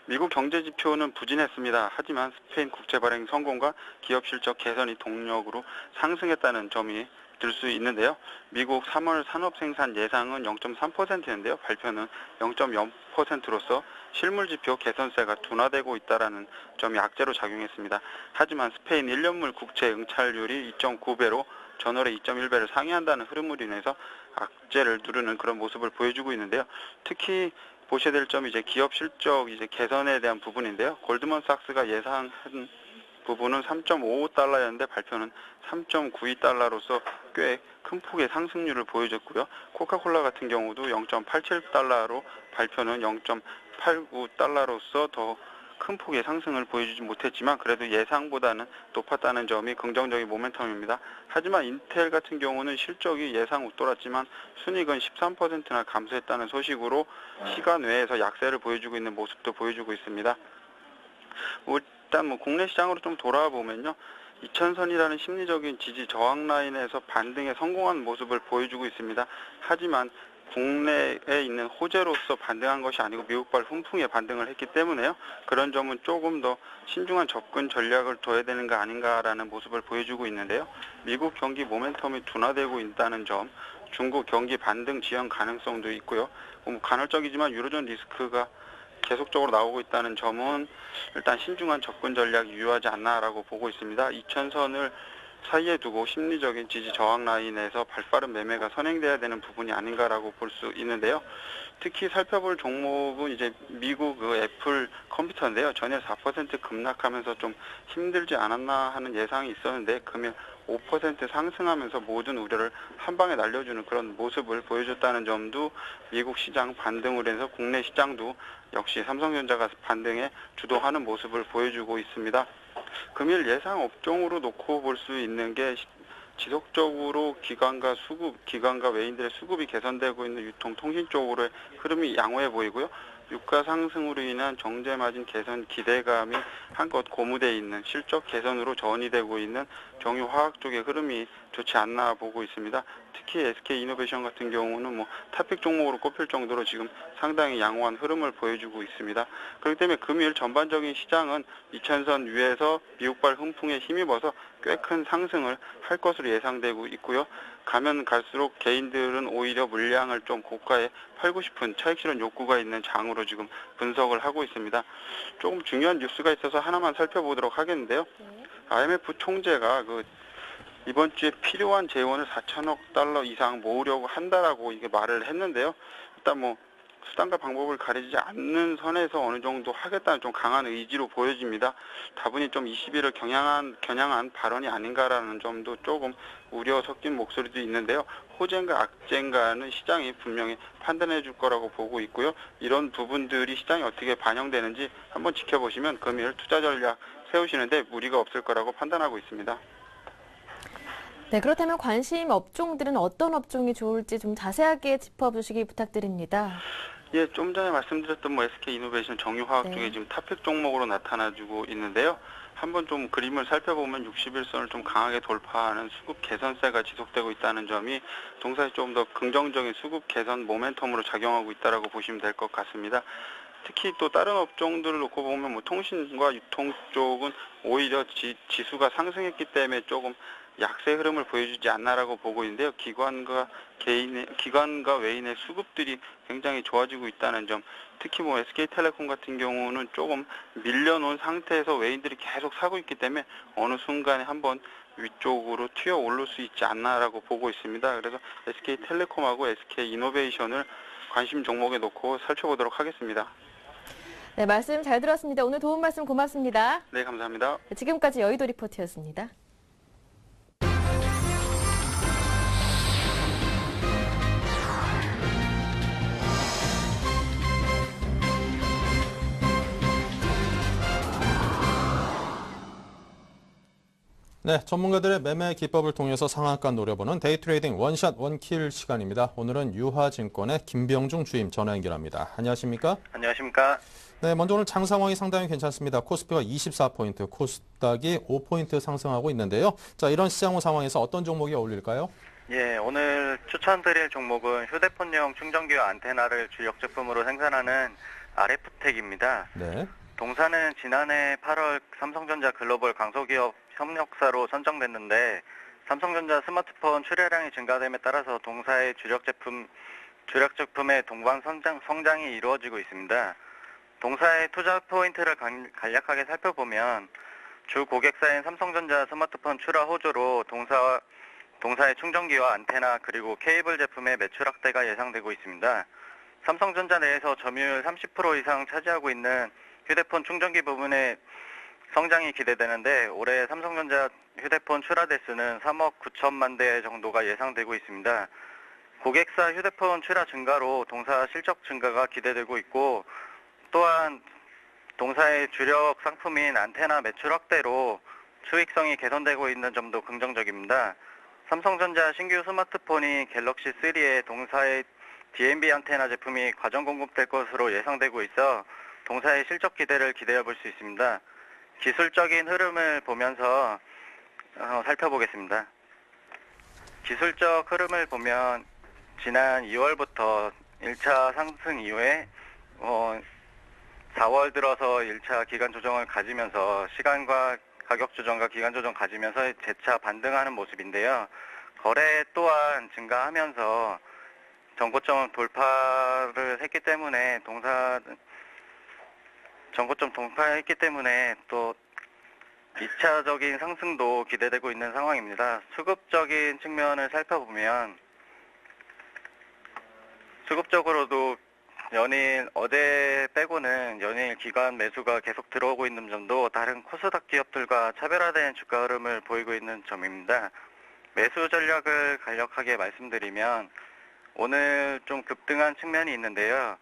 S7: 미국 경제 지표는 부진했습니다. 하지만 스페인 국채 발행 성공과 기업 실적 개선이 동력으로 상승했다는 점이 들 수 있는데요. 미국 3월 산업 생산 예상은 0.3%인데요. 발표는 0.0%로서 실물 지표 개선세가 둔화되고 있다는 점이 악재로 작용했습니다. 하지만 스페인 1년물 국채 응찰률이 2.9배로 전월에 2.1배를 상회한다는 흐름으로 인해서 악재를 누르는 그런 모습을 보여주고 있는데요. 특히 보셔야 될 점이 기업 실적 개선에 대한 부분인데요. 골드먼삭스가 예상한 부분은 3.55달러였는데 발표는 3.92달러로서 꽤 큰 폭의 상승률을 보여줬고요. 코카콜라 같은 경우도 0.87달러로 발표는 0.89달러로서 더 큰 폭의 상승을 보여주지 못했지만 그래도 예상보다는 높았다는 점이 긍정적인 모멘텀입니다. 하지만 인텔 같은 경우는 실적이 예상 웃돌았지만 순이익은 13%나 감소했다는 소식으로 시간 외에서 약세를 보여주고 있는 모습도 보여주고 있습니다. 일단 국내 시장으로 좀 돌아와 보면요. 2,000선이라는 심리적인 지지 저항 라인에서 반등에 성공한 모습을 보여주고 있습니다. 하지만 국내에 있는 호재로서 반등한 것이 아니고 미국발 훈풍에 반등을 했기 때문에요. 그런 점은 조금 더 신중한 접근 전략을 둬야 되는 거 아닌가라는 모습을 보여주고 있는데요. 미국 경기 모멘텀이 둔화되고 있다는 점, 중국 경기 반등 지연 가능성도 있고요. 간헐적이지만 유로존 리스크가 계속적으로 나오고 있다는 점은 일단 신중한 접근 전략이 유효하지 않나라고 보고 있습니다. 2000선을 사이에 두고 심리적인 지지 저항 라인에서 발빠른 매매가 선행돼야 되는 부분이 아닌가라고 볼 수 있는데요. 특히 살펴볼 종목은 이제 미국 애플 컴퓨터인데요. 전일 4% 급락하면서 좀 힘들지 않았나 하는 예상이 있었는데 금일 5% 상승하면서 모든 우려를 한 방에 날려주는 그런 모습을 보여줬다는 점도 미국 시장 반등으로 해서 국내 시장도 역시 삼성전자가 반등에 주도하는 모습을 보여주고 있습니다. 금일 예상 업종으로 놓고 볼 수 있는 게 지속적으로 기관과 외인들의 수급이 개선되고 있는 유통, 통신 쪽으로의 흐름이 양호해 보이고요. 유가 상승으로 인한 정제 마진 개선 기대감이 한껏 고무되어 있는 실적 개선으로 전이 되고 있는 정유 화학 쪽의 흐름이 좋지 않나 보고 있습니다. 특히 SK 이노베이션 같은 경우는 탑픽 종목으로 꼽힐 정도로 지금 상당히 양호한 흐름을 보여주고 있습니다. 그렇기 때문에 금일 전반적인 시장은 2000선 위에서 미국발 훈풍에 힘입어서 꽤 큰 상승을 할 것으로 예상되고 있고요. 가면 갈수록 개인들은 오히려 물량을 좀 고가에 팔고 싶은 차익 실현 욕구가 있는 장으로 지금 분석을 하고 있습니다. 조금 중요한 뉴스가 있어서 하나만 살펴보도록 하겠는데요. IMF 총재가 이번 주에 필요한 재원을 4천억 달러 이상 모으려고 한다라고 이게 말을 했는데요. 일단 수단과 방법을 가리지 않는 선에서 어느 정도 하겠다는 좀 강한 의지로 보여집니다. 다분히 좀 20일을 겨냥한 발언이 아닌가라는 점도 조금 우려 섞인 목소리도 있는데요. 호재인가 악재인가는 시장이 분명히 판단해 줄 거라고 보고 있고요. 이런 부분들이 시장에 어떻게 반영되는지 한번 지켜보시면 금일 투자 전략 세우시는데 무리가 없을 거라고 판단하고 있습니다.
S6: 네, 그렇다면 관심 업종들은 어떤 업종이 좋을지 좀 자세하게 짚어주시기 부탁드립니다.
S7: 예, 좀 전에 말씀드렸던 SK 이노베이션 정유화학 쪽에 지금 탑픽 종목으로 나타나주고 있는데요. 한번 좀 그림을 살펴보면 61선을 좀 강하게 돌파하는 수급 개선세가 지속되고 있다는 점이 동사에 좀 더 긍정적인 수급 개선 모멘텀으로 작용하고 있다라고 보시면 될 것 같습니다. 특히 또 다른 업종들을 놓고 보면 통신과 유통 쪽은 오히려 지수가 상승했기 때문에 조금 약세 흐름을 보여주지 않나라고 보고 있는데요. 기관과 외인의 수급들이 굉장히 좋아지고 있다는 점, 특히 SK텔레콤 같은 경우는 조금 밀려놓은 상태에서 외인들이 계속 사고 있기 때문에 어느 순간에 한번 위쪽으로 튀어 오를 수 있지 않나라고 보고 있습니다. 그래서 SK텔레콤하고 SK이노베이션을 관심 종목에 놓고 살펴보도록 하겠습니다.
S6: 네, 말씀 잘 들었습니다. 오늘 도움 말씀 고맙습니다.
S7: 네, 감사합니다.
S6: 지금까지 여의도 리포트였습니다.
S1: 네, 전문가들의 매매 기법을 통해서 상한가 노려보는 데이트레이딩 원샷 원킬 시간입니다. 오늘은 유화증권의 김병중 주임 전화 연결합니다. 안녕하십니까?
S8: 안녕하십니까?
S1: 네, 먼저 오늘 장 상황이 상당히 괜찮습니다. 코스피가 24포인트, 코스닥이 5포인트 상승하고 있는데요. 자, 이런 시장 상황에서 어떤 종목이 어울릴까요?
S8: 예, 오늘 추천드릴 종목은 휴대폰용 충전기와 안테나를 주력 제품으로 생산하는 RF텍입니다.
S1: 네.
S8: 동사는 지난해 8월 삼성전자 글로벌 강소기업 협력사로 선정됐는데 삼성전자 스마트폰 출하량이 증가됨에 따라서 동사의 주력 제품의 동반 성장이 이루어지고 있습니다. 동사의 투자 포인트를 간략하게 살펴보면 주 고객사인 삼성전자 스마트폰 출하 호조로 동사의 충전기와 안테나 그리고 케이블 제품의 매출 확대가 예상되고 있습니다. 삼성전자 내에서 점유율 30% 이상 차지하고 있는 휴대폰 충전기 부분의 성장이 기대되는데 올해 삼성전자 휴대폰 출하 대수는 3억 9천만 대 정도가 예상되고 있습니다. 고객사 휴대폰 출하 증가로 동사 실적 증가가 기대되고 있고 또한 동사의 주력 상품인 안테나 매출 확대로 수익성이 개선되고 있는 점도 긍정적입니다. 삼성전자 신규 스마트폰이 갤럭시 3에 동사의 DNB 안테나 제품이 과정 공급될 것으로 예상되고 있어 동사의 실적 기대를 기대해 볼 수 있습니다. 기술적인 흐름을 보면서 살펴보겠습니다. 기술적 흐름을 보면 지난 2월부터 1차 상승 이후에 4월 들어서 1차 기간 조정을 가지면서 시간과 가격 조정과 기간 조정 가지면서 재차 반등하는 모습인데요. 거래 또한 증가하면서 전고점 돌파를 했기 때문에 전고점 돌파했기 때문에 또 2차적인 상승도 기대되고 있는 상황입니다. 수급적인 측면을 살펴보면 수급적으로도 어제 빼고는 연일 기관 매수가 계속 들어오고 있는 점도 다른 코스닥 기업들과 차별화된 주가 흐름을 보이고 있는 점입니다. 매수 전략을 간략하게 말씀드리면 오늘 좀 급등한 측면이 있는데요.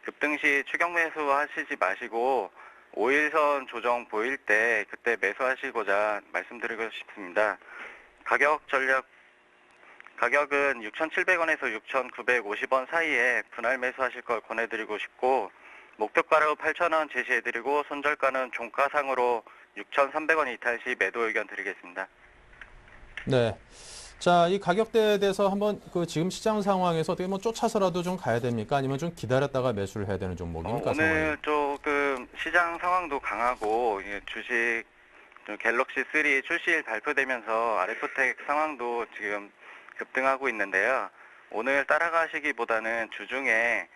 S8: 급등 시 추격 매수 하시지 마시고 5일선 조정 보일 때 그때 매수하시고자 말씀드리고 싶습니다. 가격은 6,700원에서 6,950원 사이에 분할 매수하실 걸 권해드리고 싶고 목표가로 8,000원 제시해드리고 손절가는 종가상으로 6,300원 이탈 시 매도 의견 드리겠습니다.
S1: 네. 자, 이 가격대에 대해서 한번 지금 시장 상황에서 어떻게 쫓아서라도 좀 가야 됩니까? 아니면 좀 기다렸다가 매수를 해야 되는 종목입니까?
S8: 오늘 조금 시장 상황도 강하고 주식 갤럭시 3 출시일 발표되면서 RF텍 상황도 지금 급등하고 있는데요. 오늘 따라가시기보다는 주중에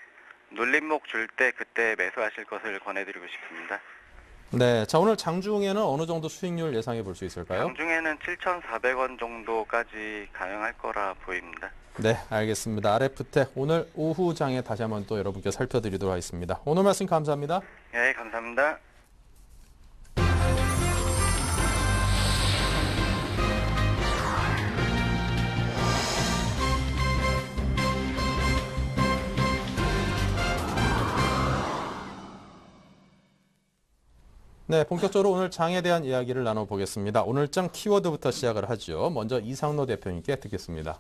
S8: 눌림목 줄 때 그때 매수하실 것을 권해드리고 싶습니다.
S1: 네, 자 오늘 장중에는 어느 정도 수익률 예상해 볼 수 있을까요?
S8: 장중에는 7,400원 정도까지 가능할 거라 보입니다.
S1: 네, 알겠습니다. RF텍 오늘 오후 장에 다시 한번 또 여러분께 살펴드리도록 하겠습니다. 오늘 말씀 감사합니다.
S8: 네, 감사합니다.
S1: 네, 본격적으로 오늘 장에 대한 이야기를 나눠보겠습니다. 오늘 장 키워드부터 시작을 하죠. 먼저 이상로 대표님께 듣겠습니다.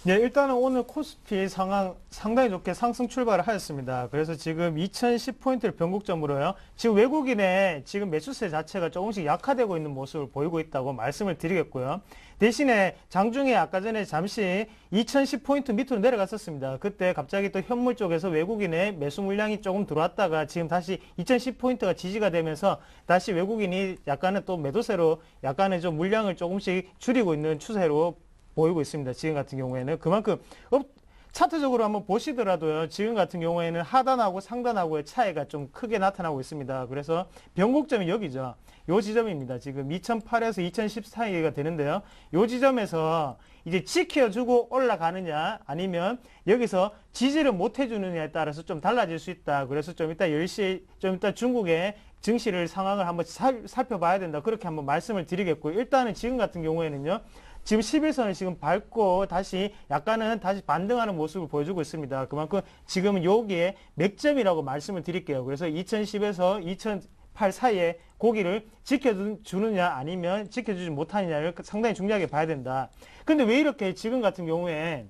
S3: 네, 일단은 오늘 코스피 상황 상당히 좋게 상승 출발을 하였습니다. 그래서 지금 2010포인트를 변곡점으로요. 지금 외국인의 지금 매수세 자체가 조금씩 약화되고 있는 모습을 보이고 있다고 말씀을 드리겠고요. 대신에 장중에 아까 전에 잠시 2010포인트 밑으로 내려갔었습니다. 그때 갑자기 또 현물 쪽에서 외국인의 매수 물량이 조금 들어왔다가 지금 다시 2010포인트가 지지가 되면서 다시 외국인이 약간은 또 매도세로 약간의 좀 물량을 조금씩 줄이고 있는 추세로 보이고 있습니다. 지금 같은 경우에는 그만큼 차트적으로 한번 보시더라도요. 지금 같은 경우에는 하단하고 상단하고의 차이가 좀 크게 나타나고 있습니다. 그래서 변곡점이 여기죠. 요 지점입니다. 지금 2008에서 2010 사이가 되는데요. 요 지점에서 이제 지켜주고 올라가느냐 아니면 여기서 지지를 못 해주느냐에 따라서 좀 달라질 수 있다. 그래서 좀 이따 10시에 좀 이따 중국의 증시를 상황을 한번 살펴봐야 된다. 그렇게 한번 말씀을 드리겠고요. 일단은 지금 같은 경우에는요. 지금 11선을 지금 밟고 다시 약간은 다시 반등하는 모습을 보여주고 있습니다. 그만큼 지금은 여기에 맥점이라고 말씀을 드릴게요. 그래서 2010에서 2008 사이에 고기를 지켜주느냐 아니면 지켜주지 못하느냐를 상당히 중요하게 봐야 된다. 근데 왜 이렇게 지금 같은 경우에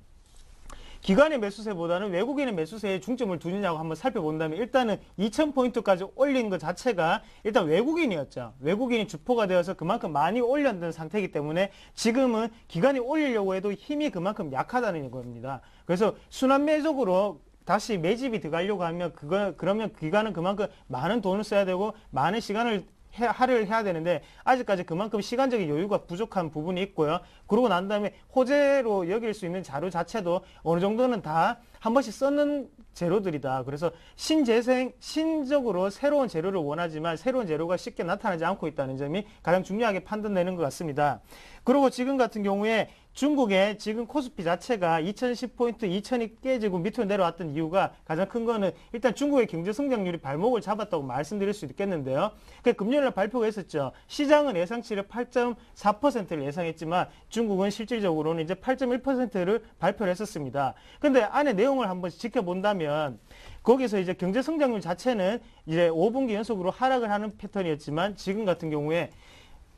S3: 기관의 매수세보다는 외국인의 매수세에 중점을 두느냐고 한번 살펴본다면 일단은 2000포인트까지 올린 것 자체가 일단 외국인이었죠. 외국인이 주포가 되어서 그만큼 많이 올렸던 상태이기 때문에 지금은 기관이 올리려고 해도 힘이 그만큼 약하다는 겁니다. 그래서 순환매적으로 다시 매집이 들어가려고 하면 그러면 기관은 그만큼 많은 돈을 써야 되고 많은 시간을 할애를 해야 되는데 아직까지 그만큼 시간적인 여유가 부족한 부분이 있고요. 그러고 난 다음에 호재로 여길 수 있는 자료 자체도 어느 정도는 다 한 번씩 썼는 재료들이다. 그래서 신적으로 새로운 재료를 원하지만 새로운 재료가 쉽게 나타나지 않고 있다는 점이 가장 중요하게 판단되는 것 같습니다. 그리고 지금 같은 경우에 중국의 지금 코스피 자체가 2010포인트 2000이 깨지고 밑으로 내려왔던 이유가 가장 큰 거는 일단 중국의 경제 성장률이 발목을 잡았다고 말씀드릴 수 있겠는데요. 금요일날 발표가 있었죠. 시장은 예상치를 8.4%를 예상했지만 중국은 실질적으로는 이제 8.1%를 발표를 했었습니다. 근데 안에 내용을 한번 지켜본다면 거기서 이제 경제 성장률 자체는 이제 5분기 연속으로 하락을 하는 패턴이었지만 지금 같은 경우에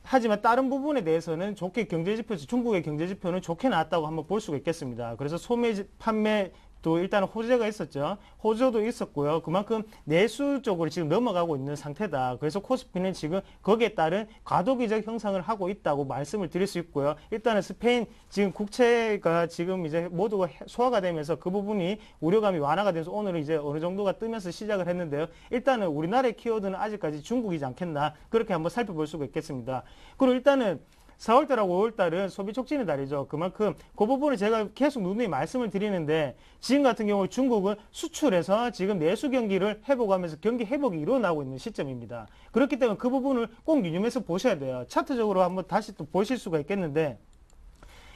S3: 하지만 다른 부분에 대해서는 좋게 중국의 경제지표는 좋게 나왔다고 한번 볼 수가 있겠습니다. 그래서 소매, 판매, 또 일단은 호재가 있었죠. 호조도 있었고요. 그만큼 내수 쪽으로 지금 넘어가고 있는 상태다. 그래서 코스피는 지금 거기에 따른 과도기적 형상을 하고 있다고 말씀을 드릴 수 있고요. 일단은 스페인 지금 국채가 지금 이제 모두가 소화가 되면서 그 부분이 우려감이 완화가 돼서 오늘은 이제 어느 정도가 뜨면서 시작을 했는데요. 일단은 우리나라의 키워드는 아직까지 중국이지 않겠나 그렇게 한번 살펴볼 수가 있겠습니다. 그리고 일단은 4월달하고 5월달은 소비 촉진의 달이죠. 그만큼 그 부분을 제가 계속 누누이 말씀을 드리는데 지금 같은 경우 중국은 수출해서 지금 내수 경기를 회복하면서 경기 회복이 일어나고 있는 시점입니다. 그렇기 때문에 그 부분을 꼭 유념해서 보셔야 돼요. 차트적으로 한번 다시 또 보실 수가 있겠는데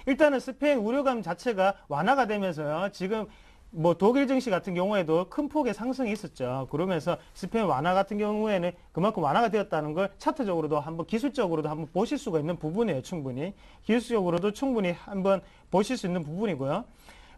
S3: 일단은 스페인 우려감 자체가 완화가 되면서요. 지금 뭐 독일 증시 같은 경우에도 큰 폭의 상승이 있었죠. 그러면서 스페인 완화 같은 경우에는 그만큼 완화가 되었다는 걸 차트적으로도 한번 기술적으로도 한번 보실 수가 있는 부분이에요. 충분히 기술적으로도 충분히 한번 보실 수 있는 부분이고요.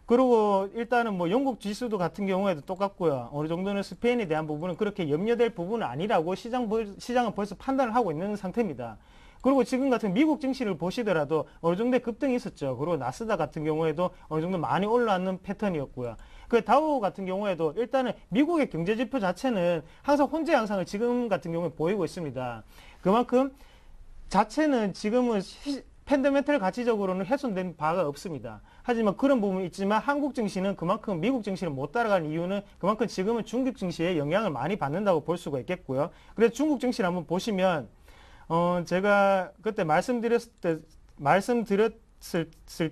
S3: 그리고 일단은 뭐 영국 지수도 같은 경우에도 똑같고요. 어느 정도는 스페인에 대한 부분은 그렇게 염려될 부분은 아니라고 시장은 벌써 판단을 하고 있는 상태입니다. 그리고 지금 같은 미국 증시를 보시더라도 어느 정도의 급등이 있었죠. 그리고 나스닥 같은 경우에도 어느 정도 많이 올라왔는 패턴이었고요. 그 다우 같은 경우에도 일단은 미국의 경제지표 자체는 항상 혼재 양상을 지금 같은 경우에 보이고 있습니다. 그만큼 자체는 지금은 펀더멘털 가치적으로는 훼손된 바가 없습니다. 하지만 그런 부분이 있지만 한국 증시는 그만큼 미국 증시를 못 따라가는 이유는 그만큼 지금은 중국 증시에 영향을 많이 받는다고 볼 수가 있겠고요. 그래서 중국 증시를 한번 보시면 제가 그때 말씀드렸을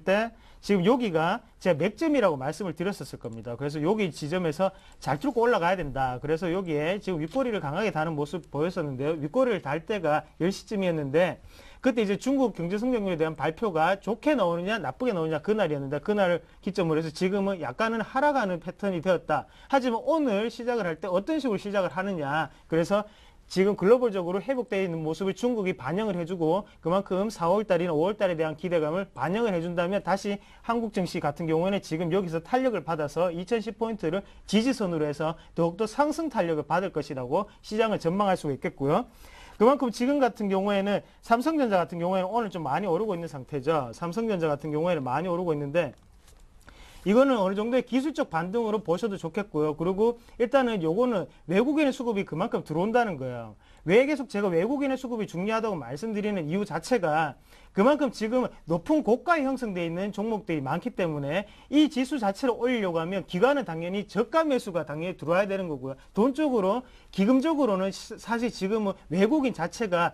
S3: 때 지금 여기가 제가 맥점이라고 말씀을 드렸었을 겁니다. 그래서 여기 지점에서 잘 뚫고 올라가야 된다. 그래서 여기에 지금 윗꼬리를 강하게 다는 모습 보였었는데요. 윗꼬리를 달 때가 10시쯤이었는데 그때 이제 중국 경제 성장률에 대한 발표가 좋게 나오느냐 나쁘게 나오느냐 그날이었는데 그날을 기점으로 해서 지금은 약간은 하락하는 패턴이 되었다. 하지만 오늘 시작을 할 때 어떤 식으로 시작을 하느냐. 그래서 지금 글로벌적으로 회복되어 있는 모습을 중국이 반영을 해주고 그만큼 4월달이나 5월달에 대한 기대감을 반영을 해준다면 다시 한국 증시 같은 경우에는 지금 여기서 탄력을 받아서 2010포인트를 지지선으로 해서 더욱더 상승 탄력을 받을 것이라고 시장을 전망할 수가 있겠고요. 그만큼 지금 같은 경우에는 삼성전자 같은 경우에는 오늘 좀 많이 오르고 있는 상태죠. 삼성전자 같은 경우에는 많이 오르고 있는데 이거는 어느 정도의 기술적 반등으로 보셔도 좋겠고요. 그리고 일단은 요거는 외국인의 수급이 그만큼 들어온다는 거예요. 왜 계속 제가 외국인의 수급이 중요하다고 말씀드리는 이유 자체가 그만큼 지금 높은 고가에 형성되어 있는 종목들이 많기 때문에 이 지수 자체를 올리려고 하면 기관은 당연히 저가 매수가 당연히 들어와야 되는 거고요. 돈 쪽으로 기금적으로는 사실 지금은 외국인 자체가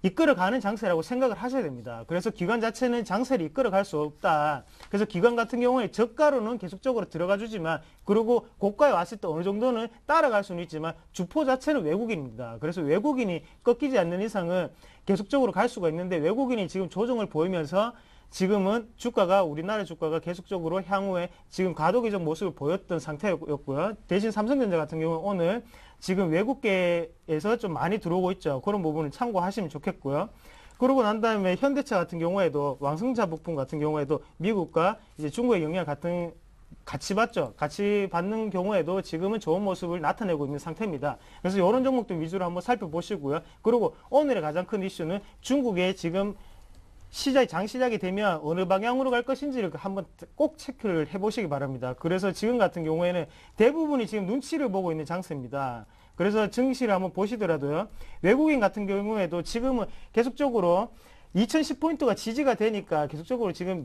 S3: 이끌어가는 장세라고 생각을 하셔야 됩니다. 그래서 기관 자체는 장세를 이끌어갈 수 없다. 그래서 기관 같은 경우에 저가로는 계속적으로 들어가 주지만 그리고 고가에 왔을 때 어느 정도는 따라갈 수는 있지만 주포 자체는 외국인입니다. 그래서 외국인이 꺾이지 않는 이상은 계속적으로 갈 수가 있는데 외국인이 지금 조정을 보이면서 지금은 주가가 우리나라 주가가 계속적으로 향후에 지금 과도기적 모습을 보였던 상태였고요. 대신 삼성전자 같은 경우는 오늘 지금 외국계에서 좀 많이 들어오고 있죠. 그런 부분을 참고하시면 좋겠고요. 그러고 난 다음에 현대차 같은 경우에도 왕성차 부품 같은 경우에도 미국과 이제 중국의 영향 같이 받죠. 같이 받는 경우에도 지금은 좋은 모습을 나타내고 있는 상태입니다. 그래서 이런 종목들 위주로 한번 살펴보시고요. 그리고 오늘의 가장 큰 이슈는 중국의 지금 장 시작이 되면 어느 방향으로 갈 것인지를 한번 꼭 체크를 해보시기 바랍니다. 그래서 지금 같은 경우에는 대부분이 지금 눈치를 보고 있는 장세입니다. 그래서 증시를 한번 보시더라도요. 외국인 같은 경우에도 지금은 계속적으로 2010포인트가 지지가 되니까 계속적으로 지금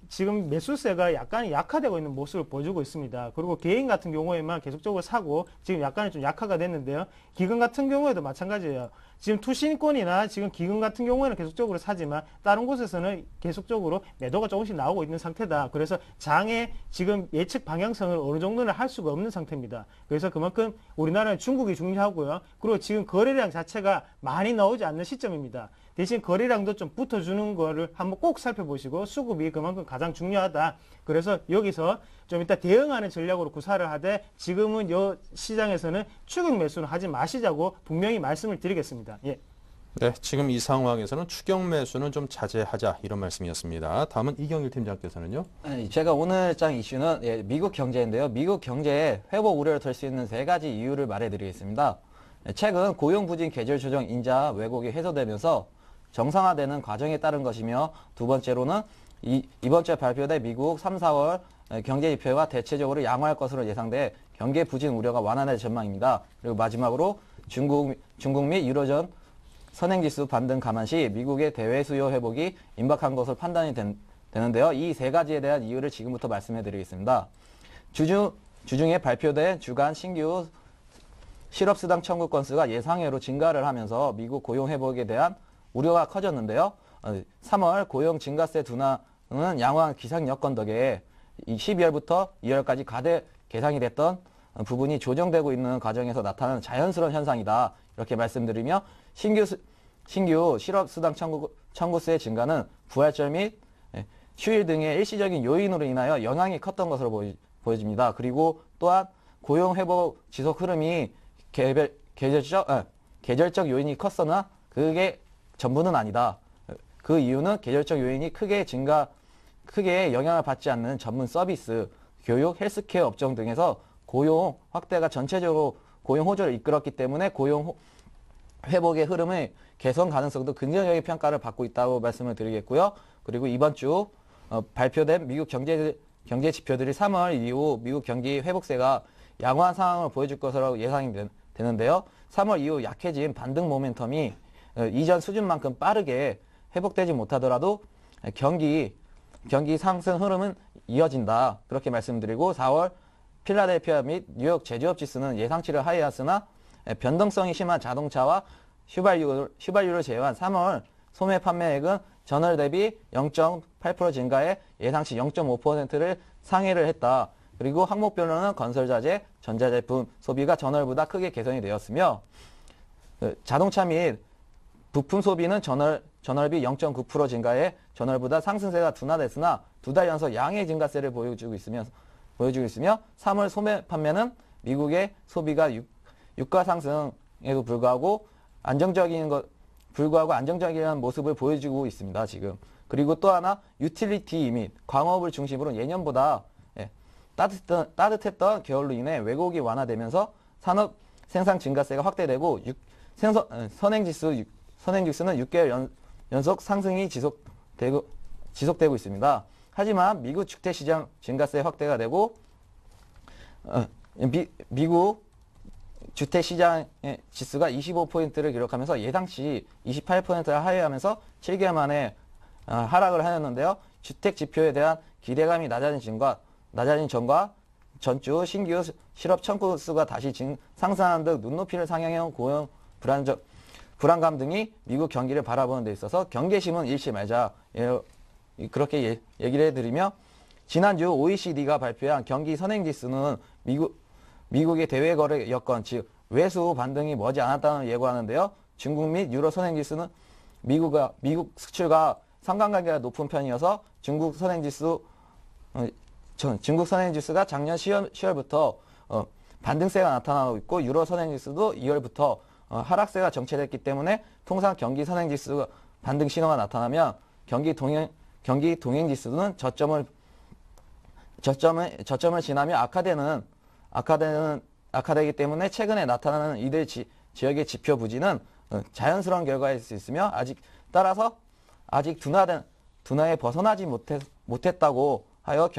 S3: 지금 매수세가 약간 약화되고 있는 모습을 보여주고 있습니다. 그리고 개인 같은 경우에만 계속적으로 사고 지금 약간은 좀 약화가 됐는데요. 기관 같은 경우에도 마찬가지예요. 지금 투신권이나 지금 기금 같은 경우에는 계속적으로 사지만 다른 곳에서는 계속적으로 매도가 조금씩 나오고 있는 상태다. 그래서 장의 지금 예측 방향성을 어느 정도는 할 수가 없는 상태입니다. 그래서 그만큼 우리나라는 중국이 중요하고요. 그리고 지금 거래량 자체가 많이 나오지 않는 시점입니다. 대신 거래량도 좀 붙어주는 거를 한번 꼭 살펴보시고 수급이 그만큼 가장 중요하다. 그래서 여기서 좀 이따 대응하는 전략으로 구사를 하되 지금은 이 시장에서는 추격 매수는 하지 마시자고 분명히 말씀을 드리겠습니다. 예.
S1: 네, 지금 이 상황에서는 추격 매수는 좀 자제하자 이런 말씀이었습니다. 다음은 이경일 팀장께서는요.
S4: 제가 오늘 장 이슈는 미국 경제인데요. 미국 경제에 회복 우려를 덜 수 있는 3가지 이유를 말해드리겠습니다. 최근 고용부진 계절 조정 인자 왜곡이 해소되면서 정상화되는 과정에 따른 것이며 두 번째로는 이번 주에 발표된 미국 3, 4월 경제 지표가 대체적으로 양호할 것으로 예상돼 경기 부진 우려가 완화될 전망입니다. 그리고 마지막으로 중국 및 유로존 선행지수 반등 감안 시 미국의 대외 수요 회복이 임박한 것으로 판단이 되는데요. 이 세 가지에 대한 이유를 지금부터 말씀해 드리겠습니다. 주중에 발표된 주간 신규 실업수당 청구 건수가 예상외로 증가를 하면서 미국 고용 회복에 대한 우려가 커졌는데요. 3월 고용 증가세 둔화는 양호한 기상 여건 덕에 12월부터 2월까지 가대 개상이 됐던 부분이 조정되고 있는 과정에서 나타나는 자연스러운 현상이다. 이렇게 말씀드리며 신규 실업수당 청구세 증가는 부활절 및 휴일 등의 일시적인 요인으로 인하여 영향이 컸던 것으로 보여집니다. 그리고 또한 고용 회복 지속 흐름이 계절적 요인이 컸으나 그게 전부는 아니다. 그 이유는 계절적 요인이 크게 영향을 받지 않는 전문 서비스, 교육, 헬스케어 업종 등에서 고용 확대가 전체적으로 고용 호조를 이끌었기 때문에 고용 회복의 흐름의 개선 가능성도 긍정적인 평가를 받고 있다고 말씀을 드리겠고요. 그리고 이번 주 발표된 미국 경제 지표들이 3월 이후 미국 경기 회복세가 양호한 상황을 보여줄 것으로 예상이 되는데요. 3월 이후 약해진 반등 모멘텀이 이전 수준만큼 빠르게 회복되지 못하더라도 경기 상승 흐름은 이어진다. 그렇게 말씀드리고 4월 필라델피아 및 뉴욕 제조업 지수는 예상치를 하회했으나 변동성이 심한 자동차와 휘발유를 제외한 3월 소매 판매액은 전월 대비 0.8% 증가해 예상치 0.5%를 상회를 했다. 그리고 항목별로는 건설자재, 전자제품 소비가 전월보다 크게 개선이 되었으며 자동차 및 부품 소비는 전월비 0.9% 증가해 전월보다 상승세가 둔화됐으나 두 달 연속 양의 증가세를 보여주고 있으며 3월 소매 판매는 미국의 소비가 유가 상승에도 불구하고 안정적인 모습을 보여주고 있습니다. 지금. 그리고 또 하나 유틸리티 및 광업을 중심으로 예년보다 따뜻했던 겨울로 인해 왜곡이 완화되면서 산업 생산 증가세가 확대되고 선행지수는 6개월 연속 상승이 지속되고 있습니다. 하지만 미국 주택시장 증가세 확대가 되고 미국 주택시장의 지수가 25%를 기록하면서 예상치 28%를 하회하면서 7개월 만에 하락을 하였는데요. 주택 지표에 대한 기대감이 낮아진 전과 전주 신규 실업 청구 수가 다시 상승하는 등 눈높이를 상향해온 고용 불안감 등이 미국 경기를 바라보는 데 있어서 경계심은 잃지 말자. 그렇게 얘기를 해드리며 지난주 OECD가 발표한 경기 선행지수는 미국의 대외 거래 여건, 즉 외수 반등이 머지않았다는 예고하는데요. 중국 및 유로 선행지수는 미국 수출과 상관관계가 높은 편이어서 중국 선행지수가 작년 10월부터 반등세가 나타나고 있고 유로 선행지수도 2월부터 하락세가 정체됐기 때문에 통상 경기 선행지수가 반등 신호가 나타나면 경기 동행지수는 저점을 지나며 악화되기 때문에 최근에 나타나는 이들 지역의 지표 부진은 자연스러운 결과일 수 있으며 따라서 아직 둔화에 벗어나지 못했다고 하여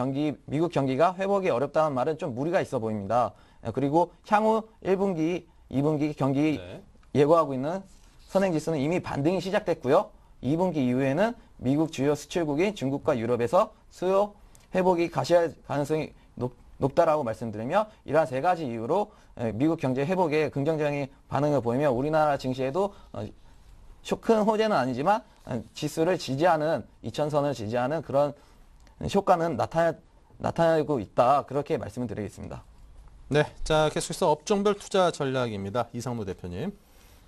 S4: 미국 경기가 회복이 어렵다는 말은 좀 무리가 있어 보입니다. 그리고 향후 1분기, 2분기 경기 예고하고 있는 선행지수는 이미 반등이 시작됐고요. 2분기 이후에는 미국 주요 수출국인 중국과 유럽에서 수요 회복이 가시할 가능성이 높다라고 말씀드리며 이러한 세 가지 이유로 미국 경제 회복에 긍정적인 반응을 보이며 우리나라 증시에도 큰 호재는 아니지만 지수를 지지하는 2000선을 지지하는 그런 효과는 나타나고 있다. 그렇게 말씀을 드리겠습니다.
S1: 네, 자 계속해서 업종별 투자 전략입니다. 이상무 대표님.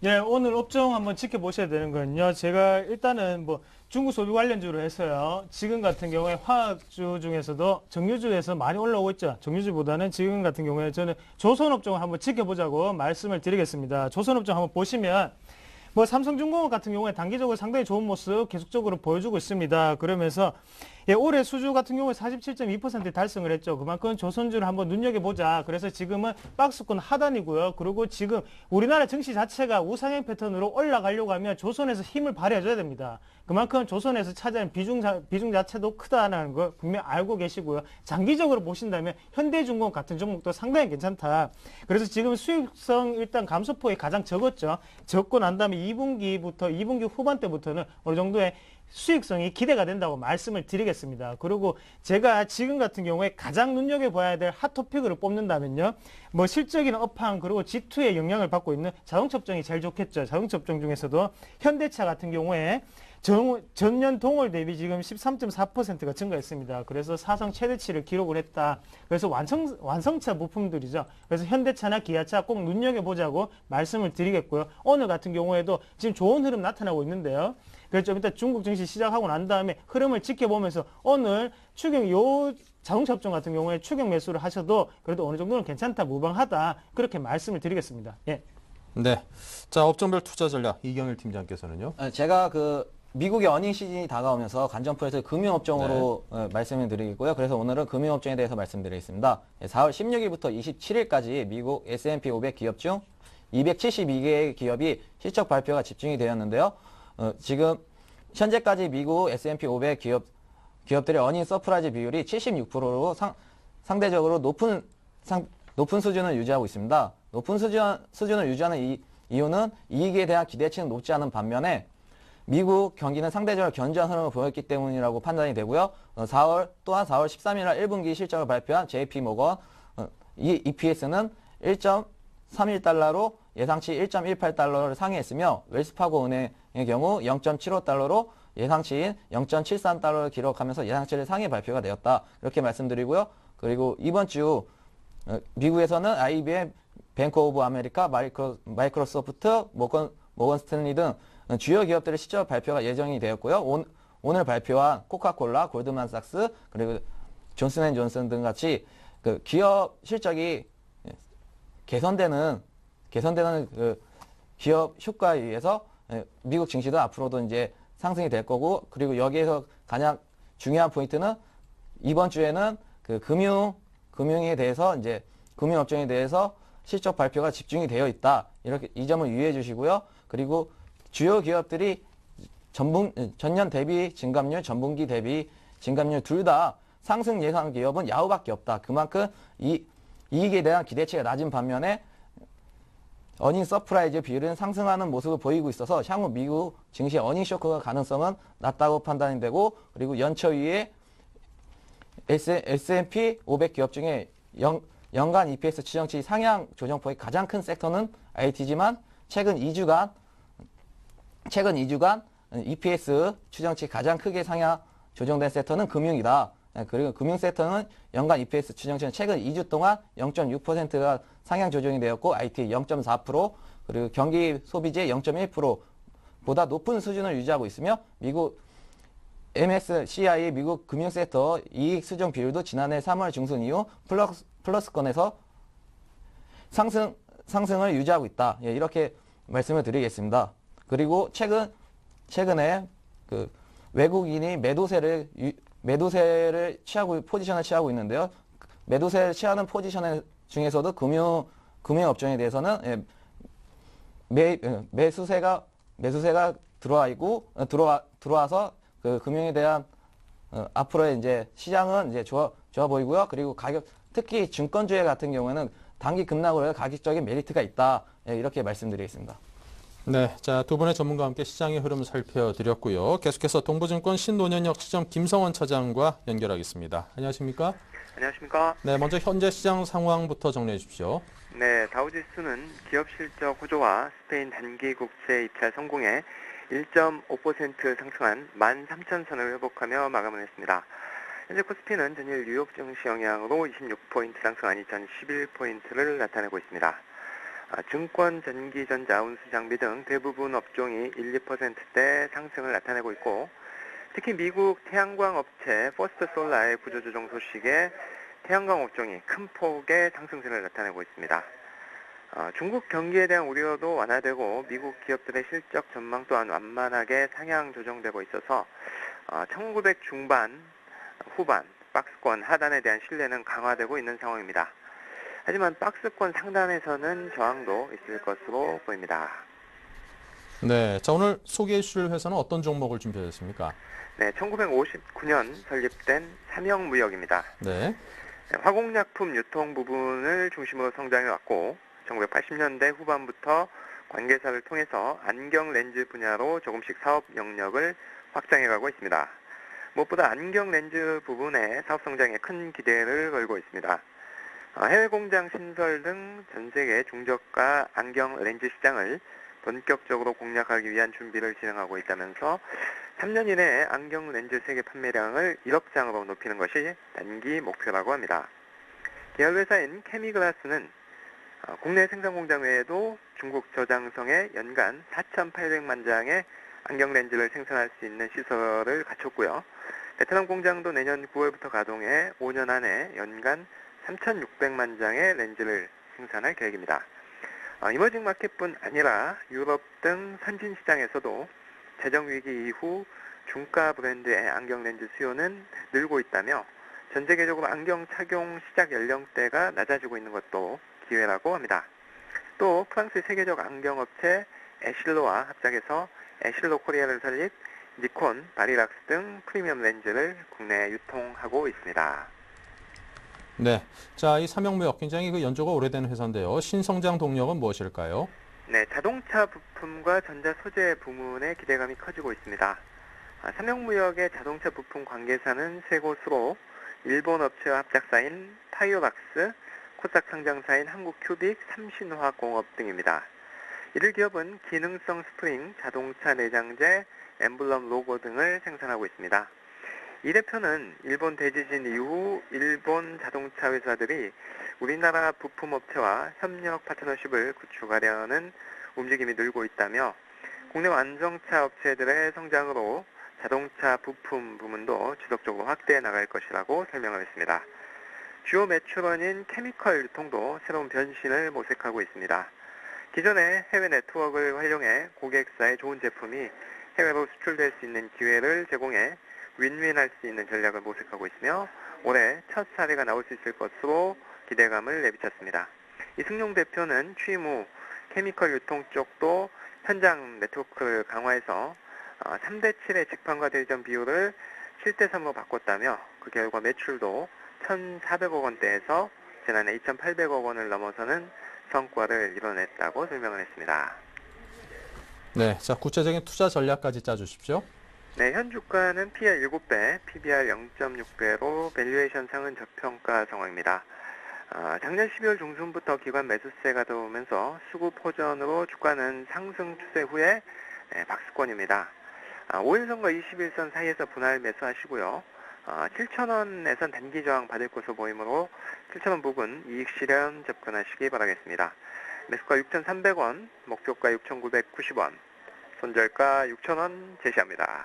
S3: 예, 오늘 업종 한번 지켜보셔야 되는 거는요. 제가 일단은 중국 소비 관련주로 해서요. 지금 같은 경우에 화학주 중에서도 정유주에서 많이 올라오고 있죠. 정유주보다는 지금 같은 경우에 저는 조선업종을 한번 지켜보자고 말씀을 드리겠습니다. 조선업종 한번 보시면 삼성중공업 같은 경우에 단기적으로 상당히 좋은 모습 계속적으로 보여주고 있습니다. 그러면서 예, 올해 수주 같은 경우에 47.2% 달성을 했죠. 그만큼 조선주를 한번 눈여겨보자. 그래서 지금은 박스권 하단이고요. 그리고 지금 우리나라 증시 자체가 우상향 패턴으로 올라가려고 하면 조선에서 힘을 발휘해줘야 됩니다. 그만큼 조선에서 차지하는 비중 자체도 크다는 걸 분명히 알고 계시고요. 장기적으로 보신다면 현대중공 같은 종목도 상당히 괜찮다. 그래서 지금 수익성 일단 감소폭이 가장 적었죠. 적고 난 다음에 2분기 후반때부터는 어느 정도의 수익성이 기대가 된다고 말씀을 드리겠습니다. 그리고 제가 지금 같은 경우에 가장 눈여겨봐야 될 핫토픽을 뽑는다면요. 뭐 실적이나 업황 그리고 G2의 영향을 받고 있는 자동차 업종이 제일 좋겠죠. 자동차 업종 중에서도 현대차 같은 경우에 전년 동월 대비 지금 13.4%가 증가했습니다. 그래서 사상 최대치를 기록을 했다. 그래서 완성차 부품들이죠. 그래서 현대차나 기아차 꼭 눈여겨보자고 말씀을 드리겠고요. 오늘 같은 경우에도 지금 좋은 흐름 나타나고 있는데요. 그래서 좀 이따 중국 증시 시작하고 난 다음에 흐름을 지켜보면서 오늘 자동차 업종 같은 경우에 추격 매수를 하셔도 그래도 어느 정도는 괜찮다, 무방하다 그렇게 말씀을 드리겠습니다. 예.
S1: 네. 자, 업종별 투자 전략 이경일 팀장께서는요.
S4: 제가 미국의 어닝 시즌이 다가오면서 관전포에서 금융업종으로 말씀을 드리고요. 그래서 오늘은 금융업종에 대해서 말씀드리겠습니다. 4월 16일부터 27일까지 미국 S&P 500 기업 중 272개의 기업이 실적 발표가 집중이 되었는데요. 지금 현재까지 미국 S&P 500 기업들의 어닝 서프라이즈 비율이 76%로 상대적으로 높은 수준을 유지하고 있습니다. 높은 수준을 유지하는 이유는 이익에 대한 기대치는 높지 않은 반면에 미국 경기는 상대적으로 견조한 흐름을 보였기 때문이라고 판단이 되고요. 또한 4월 13일 날 1분기 실적을 발표한 JP모건 이 EPS는 1.31달러로 예상치 1.18달러를 상회했으며 웰스파고 은행의 경우 0.75달러로 예상치인 0.73달러를 기록하면서 예상치를 상회 발표가 되었다. 이렇게 말씀드리고요. 그리고 이번 주 미국에서는 IBM, 뱅크 오브 아메리카, 마이크로소프트, 모건 스탠리 등 주요 기업들의 실적 발표가 예정이 되었고요. 오늘 발표한 코카콜라, 골드만삭스, 그리고 존슨앤존슨 등 같이 기업 실적이 개선되는 기업 효과에 의해서 미국 증시도 앞으로도 이제 상승이 될 거고, 그리고 여기에서 가장 중요한 포인트는 이번 주에는 금융에 대해서 이제 금융업종에 대해서 실적 발표가 집중이 되어 있다. 이렇게 이 점을 유의해 주시고요. 그리고 주요 기업들이 전년 대비 증감률, 전분기 대비 증감률 둘 다 상승 예상 기업은 야후밖에 없다. 그만큼 이익에 대한 기대치가 낮은 반면에 어닝 서프라이즈 비율은 상승하는 모습을 보이고 있어서 향후 미국 증시 어닝 쇼크가 가능성은 낮다고 판단이 되고, 그리고 연초 이후에 S&P 500 기업 중에 연간 EPS 추정치 상향 조정폭이 가장 큰 섹터는 IT지만 최근 2주간 EPS 추정치 가장 크게 상향 조정된 섹터는 금융이다. 그리고 금융 섹터는 연간 EPS 추정치는 최근 2주 동안 0.6%가 상향 조정이 되었고, IT 0.4%, 그리고 경기 소비재 0.1%보다 높은 수준을 유지하고 있으며, 미국 MSCI 미국 금융 섹터 이익 수정 비율도 지난해 3월 중순 이후 플러스권에서 상승을 유지하고 있다. 예, 이렇게 말씀을 드리겠습니다. 그리고 최근에 외국인이 매도세를 포지션을 취하고 있는데요. 매도세를 취하는 포지션 중에서도 금융업종에 대해서는 매수세가 들어와서 금융에 대한 앞으로의 이제 시장은 이제 좋아 보이고요. 그리고 특히 증권주에 같은 경우에는 단기 급락으로 가격적인 메리트가 있다. 예, 이렇게 말씀드리겠습니다.
S1: 네, 자, 두 분의 전문가와 함께 시장의 흐름 살펴드렸고요. 계속해서 동부증권 신논현역 시점 김성원 차장과 연결하겠습니다. 안녕하십니까?
S9: 안녕하십니까?
S1: 네, 먼저 현재 시장 상황부터 정리해 주십시오.
S9: 네, 다우지수는 기업 실적 호조와 스페인 단기 국채 입찰 성공에 1.5% 상승한 13,000선을 회복하며 마감을 했습니다. 현재 코스피는 전일 뉴욕 증시 영향으로 26포인트 상승한 2011포인트를 나타내고 있습니다. 증권, 전기, 전자, 운수, 장비 등 대부분 업종이 1, 2%대 상승을 나타내고 있고, 특히 미국 태양광 업체 퍼스트 솔라의 구조조정 소식에 태양광 업종이 큰 폭의 상승세를 나타내고 있습니다. 중국 경기에 대한 우려도 완화되고 미국 기업들의 실적 전망 또한 완만하게 상향 조정되고 있어서 1900 중반 후반, 박스권 하단에 대한 신뢰는 강화되고 있는 상황입니다. 하지만 박스권 상단에서는 저항도 있을 것으로 보입니다.
S1: 네, 자 오늘 소개해 주실 회사는 어떤 종목을 준비하셨습니까?
S9: 네, 1959년 설립된 삼형무역입니다.
S1: 네.
S9: 화공약품 유통 부분을 중심으로 성장해왔고 1980년대 후반부터 관계사를 통해서 안경 렌즈 분야로 조금씩 사업 영역을 확장해가고 있습니다. 무엇보다 안경 렌즈 부분의 사업 성장에 큰 기대를 걸고 있습니다. 해외 공장 신설 등 전 세계 중저가 안경 렌즈 시장을 본격적으로 공략하기 위한 준비를 진행하고 있다면서 3년 이내에 안경 렌즈 세계 판매량을 1억 장으로 높이는 것이 단기 목표라고 합니다. 계열회사인 케미글라스는 국내 생산 공장 외에도 중국 저장성에 연간 4,800만 장의 안경 렌즈를 생산할 수 있는 시설을 갖췄고요. 베트남 공장도 내년 9월부터 가동해 5년 안에 연간 3,600만 장의 렌즈를 생산할 계획입니다. 이머징 마켓뿐 아니라 유럽 등 선진 시장에서도 재정위기 이후 중가 브랜드의 안경 렌즈 수요는 늘고 있다며 전 세계적으로 안경 착용 시작 연령대가 낮아지고 있는 것도 기회라고 합니다. 또 프랑스 세계적 안경업체 에실로와 합작해서 에실로 코리아를 설립 니콘, 바리락스 등 프리미엄 렌즈를 국내에 유통하고 있습니다.
S1: 네, 자 이 삼형무역 굉장히 연조가 오래된 회사인데요. 신성장 동력은 무엇일까요?
S9: 네, 자동차 부품과 전자 소재 부문의 기대감이 커지고 있습니다. 삼형무역의 자동차 부품 관계사는 세 곳으로 일본 업체와 합작사인 타이오락스, 코스닥 상장사인 한국큐빅, 삼신화공업 등입니다. 이들 기업은 기능성 스프링, 자동차 내장재, 엠블럼 로고 등을 생산하고 있습니다. 이 대표는 일본 대지진 이후 일본 자동차 회사들이 우리나라 부품업체와 협력 파트너십을 구축하려는 움직임이 늘고 있다며 국내 완성차 업체들의 성장으로 자동차 부품 부문도 지속적으로 확대해 나갈 것이라고 설명을 했습니다. 주요 매출원인 케미컬 유통도 새로운 변신을 모색하고 있습니다. 기존의 해외 네트워크를 활용해 고객사의 좋은 제품이 해외로 수출될 수 있는 기회를 제공해 윈윈할 수 있는 전략을 모색하고 있으며 올해 첫 사례가 나올 수 있을 것으로 기대감을 내비쳤습니다. 이승용 대표는 취임 후 케미컬 유통 쪽도 현장 네트워크를 강화해서 3대7의 직판과 대리점 비율을 7대3으로 바꿨다며 그 결과 매출도 1,400억 원대에서 지난해 2,800억 원을 넘어서는 성과를 이뤄냈다고 설명을 했습니다.
S1: 네, 자 구체적인 투자 전략까지 짜주십시오.
S9: 네, 현 주가는 PR 7배, PBR 0.6배로 밸류에이션 상은 저평가 상황입니다. 작년 12월 중순부터 기관 매수세가 들어오면서 수급 호전으로 주가는 상승 추세 후에 박스권입니다. 5일선과 21선 사이에서 분할 매수하시고요. 7,000원에선 단기 저항 받을 것으로 보이므로 7,000원 부근 이익 실현 접근하시기 바라겠습니다. 매수가 6,300원, 목표가 6,990원, 손절가 6,000원 제시합니다.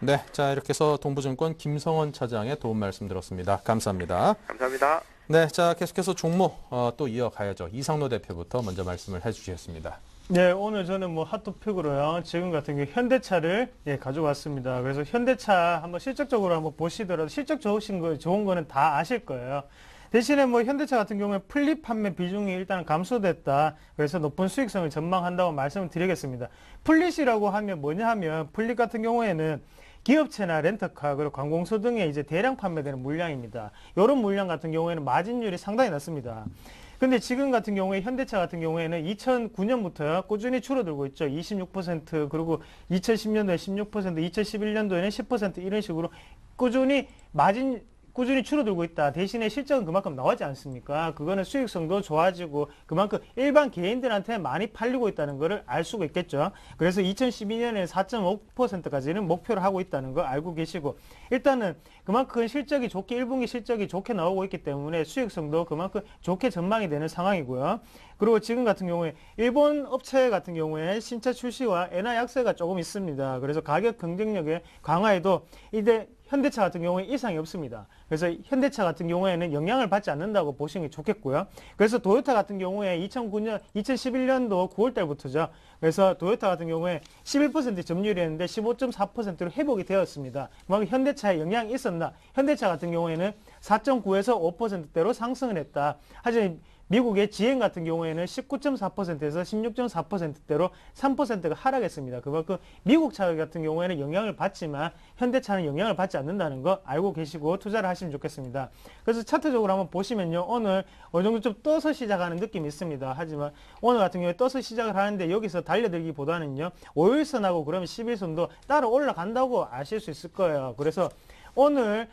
S1: 네, 자 이렇게 해서 동부증권 김성원 차장의 도움 말씀 들었습니다. 감사합니다.
S9: 감사합니다.
S1: 네, 자 계속해서 종목 또 이어가야죠. 이상로 대표부터 먼저 말씀을 해주시겠습니다.
S3: 네, 오늘 저는 핫토픽으로요. 지금 같은 경우 현대차를 가져왔습니다. 그래서 현대차 한번 실적적으로 한번 보시더라도 실적 좋은 거는 다 아실 거예요. 대신에 현대차 같은 경우에 플립 판매 비중이 일단 감소됐다. 그래서 높은 수익성을 전망한다고 말씀을 드리겠습니다. 플릿이라고 하면 뭐냐 하면 플립 같은 경우에는 기업체나 렌터카 그리고 관공서 등에 이제 대량 판매되는 물량입니다. 이런 물량 같은 경우에는 마진율이 상당히 낮습니다. 근데 지금 같은 경우에 현대차 같은 경우에는 2009년부터 꾸준히 줄어들고 있죠. 26% 그리고 2010년도에 16%, 2011년도에는 10% 이런 식으로 꾸준히 꾸준히 줄어들고 있다. 대신에 실적은 그만큼 나오지 않습니까? 그거는 수익성도 좋아지고 그만큼 일반 개인들한테 많이 팔리고 있다는 것을 알 수가 있겠죠. 그래서 2012년에 4.5%까지는 목표를 하고 있다는 거 알고 계시고 일단은 그만큼 실적이 좋게 1분기 실적이 좋게 나오고 있기 때문에 수익성도 그만큼 좋게 전망이 되는 상황이고요. 그리고 지금 같은 경우에 일본 업체 같은 경우에 신차 출시와 엔화 약세가 조금 있습니다. 그래서 가격 경쟁력의 강화에도 이제 현대차 같은 경우에 이상이 없습니다. 그래서 현대차 같은 경우에는 영향을 받지 않는다고 보시는 게 좋겠고요. 그래서 도요타 같은 경우에 2011년도 9월 달부터죠. 그래서 도요타 같은 경우에 11% 점유율이었는데 15.4%로 회복이 되었습니다. 뭐 현대차에 영향이 있었나? 현대차 같은 경우에는 4.9에서 5%대로 상승을 했다. 하지만 미국의 GM 같은 경우에는 19.4%에서 16.4%대로 3%가 하락했습니다. 그만큼 미국 차 같은 경우에는 영향을 받지만 현대차는 영향을 받지 않는다는 거 알고 계시고 투자를 하시면 좋겠습니다. 그래서 차트적으로 한번 보시면요. 오늘 어느 정도 좀 떠서 시작하는 느낌이 있습니다. 하지만 오늘 같은 경우에 떠서 시작을 하는데 여기서 달려들기보다는요. 5일선하고 그러면 11선도 따라 올라간다고 아실 수 있을 거예요. 그래서 오늘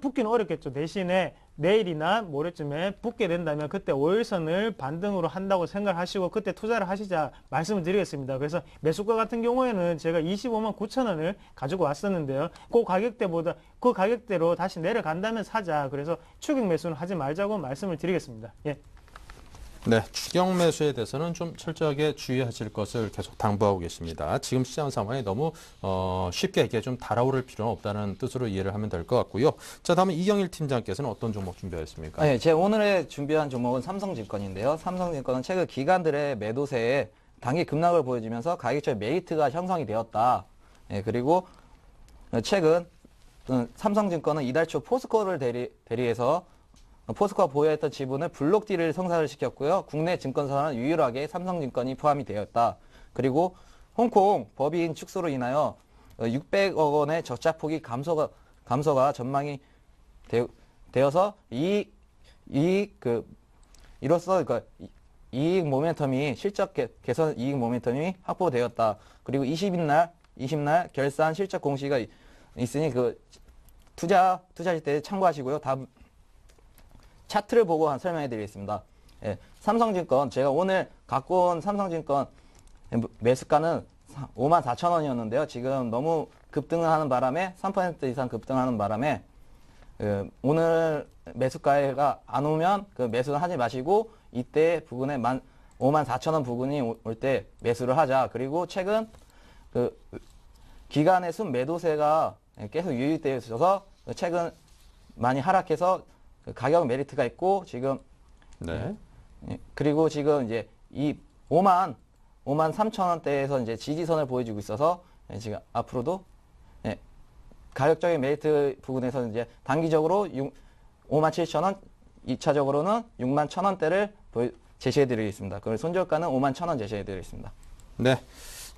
S3: 붙기는 어렵겠죠. 대신에 내일이나 모레쯤에 붙게 된다면 그때 5일선을 반등으로 한다고 생각하시고 그때 투자를 하시자 말씀을 드리겠습니다. 그래서 매수가 같은 경우에는 제가 25만 9천 원을 가지고 왔었는데요. 그 가격대로 다시 내려간다면 사자. 그래서 추격 매수는 하지 말자고 말씀을 드리겠습니다. 예.
S1: 네, 추격 매수에 대해서는 좀 철저하게 주의하실 것을 계속 당부하고 계십니다. 지금 시장 상황에 너무 쉽게 이게 좀 달아오를 필요는 없다는 뜻으로 이해를 하면 될 것 같고요. 자, 다음은 이경일 팀장께서는 어떤 종목 준비하셨습니까?
S4: 네, 제가 오늘 준비한 종목은 삼성증권인데요. 삼성증권은 최근 기관들의 매도세에 단기 급락을 보여주면서 가격적 메리트가 형성이 되었다. 네, 그리고 최근 삼성증권은 이달 초 포스코를 대리해서 포스코가 보유했던 지분을 블록딜을 성사를 시켰고요. 국내 증권사는 유일하게 삼성증권이 포함이 되었다. 그리고 홍콩 법인 축소로 인하여 600억 원의 적자폭이 감소가 전망이 되어서 이로써 이익 모멘텀이 실적 개선 이익 모멘텀이 확보되었다. 그리고 20날 결산 실적 공시가 있으니 투자하실 때 참고하시고요. 다음 차트를 보고 설명해 드리겠습니다. 예, 삼성증권, 제가 오늘 갖고 온 삼성증권 매수가는 54,000원이었는데요. 지금 너무 급등을 하는 바람에 3% 이상 급등하는 바람에 오늘 매수가가 안 오면 그 매수를 하지 마시고 이때 부근에 54,000원 부근이 올 때 매수를 하자. 그리고 최근 기관의 순매도세가 계속 유입되어 있어서 최근 많이 하락해서 가격 메리트가 있고 지금
S1: 네.
S4: 그리고 지금 이제 이 5만 3천 원대에서 이제 지지선을 보여주고 있어서 지금 앞으로도 가격적인 메리트 부분에서 이제 단기적으로 5만 7천 원, 2차적으로는 6만 1천 원대를 제시해 드리겠습니다. 그리고 손절가는 5만 1천 원 제시해 드리겠습니다.
S1: 네.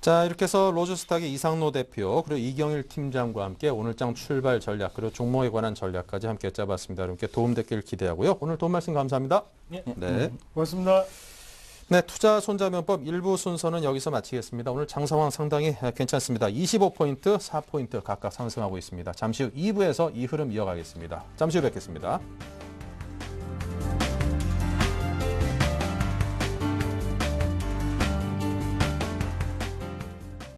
S1: 자, 이렇게 해서 로즈스탁의 이상로 대표 그리고 이경일 팀장과 함께 오늘장 출발 전략 그리고 종목에 관한 전략까지 함께 짜봤습니다. 여러분께 도움됐길 기대하고요. 오늘 도움 말씀 감사합니다.
S3: 네. 고맙습니다.
S1: 네, 투자 손자병법 1부 순서는 여기서 마치겠습니다. 오늘 장 상황 상당히 괜찮습니다. 25포인트, 4포인트 각각 상승하고 있습니다. 잠시 후 2부에서 이 흐름 이어가겠습니다. 잠시 후 뵙겠습니다.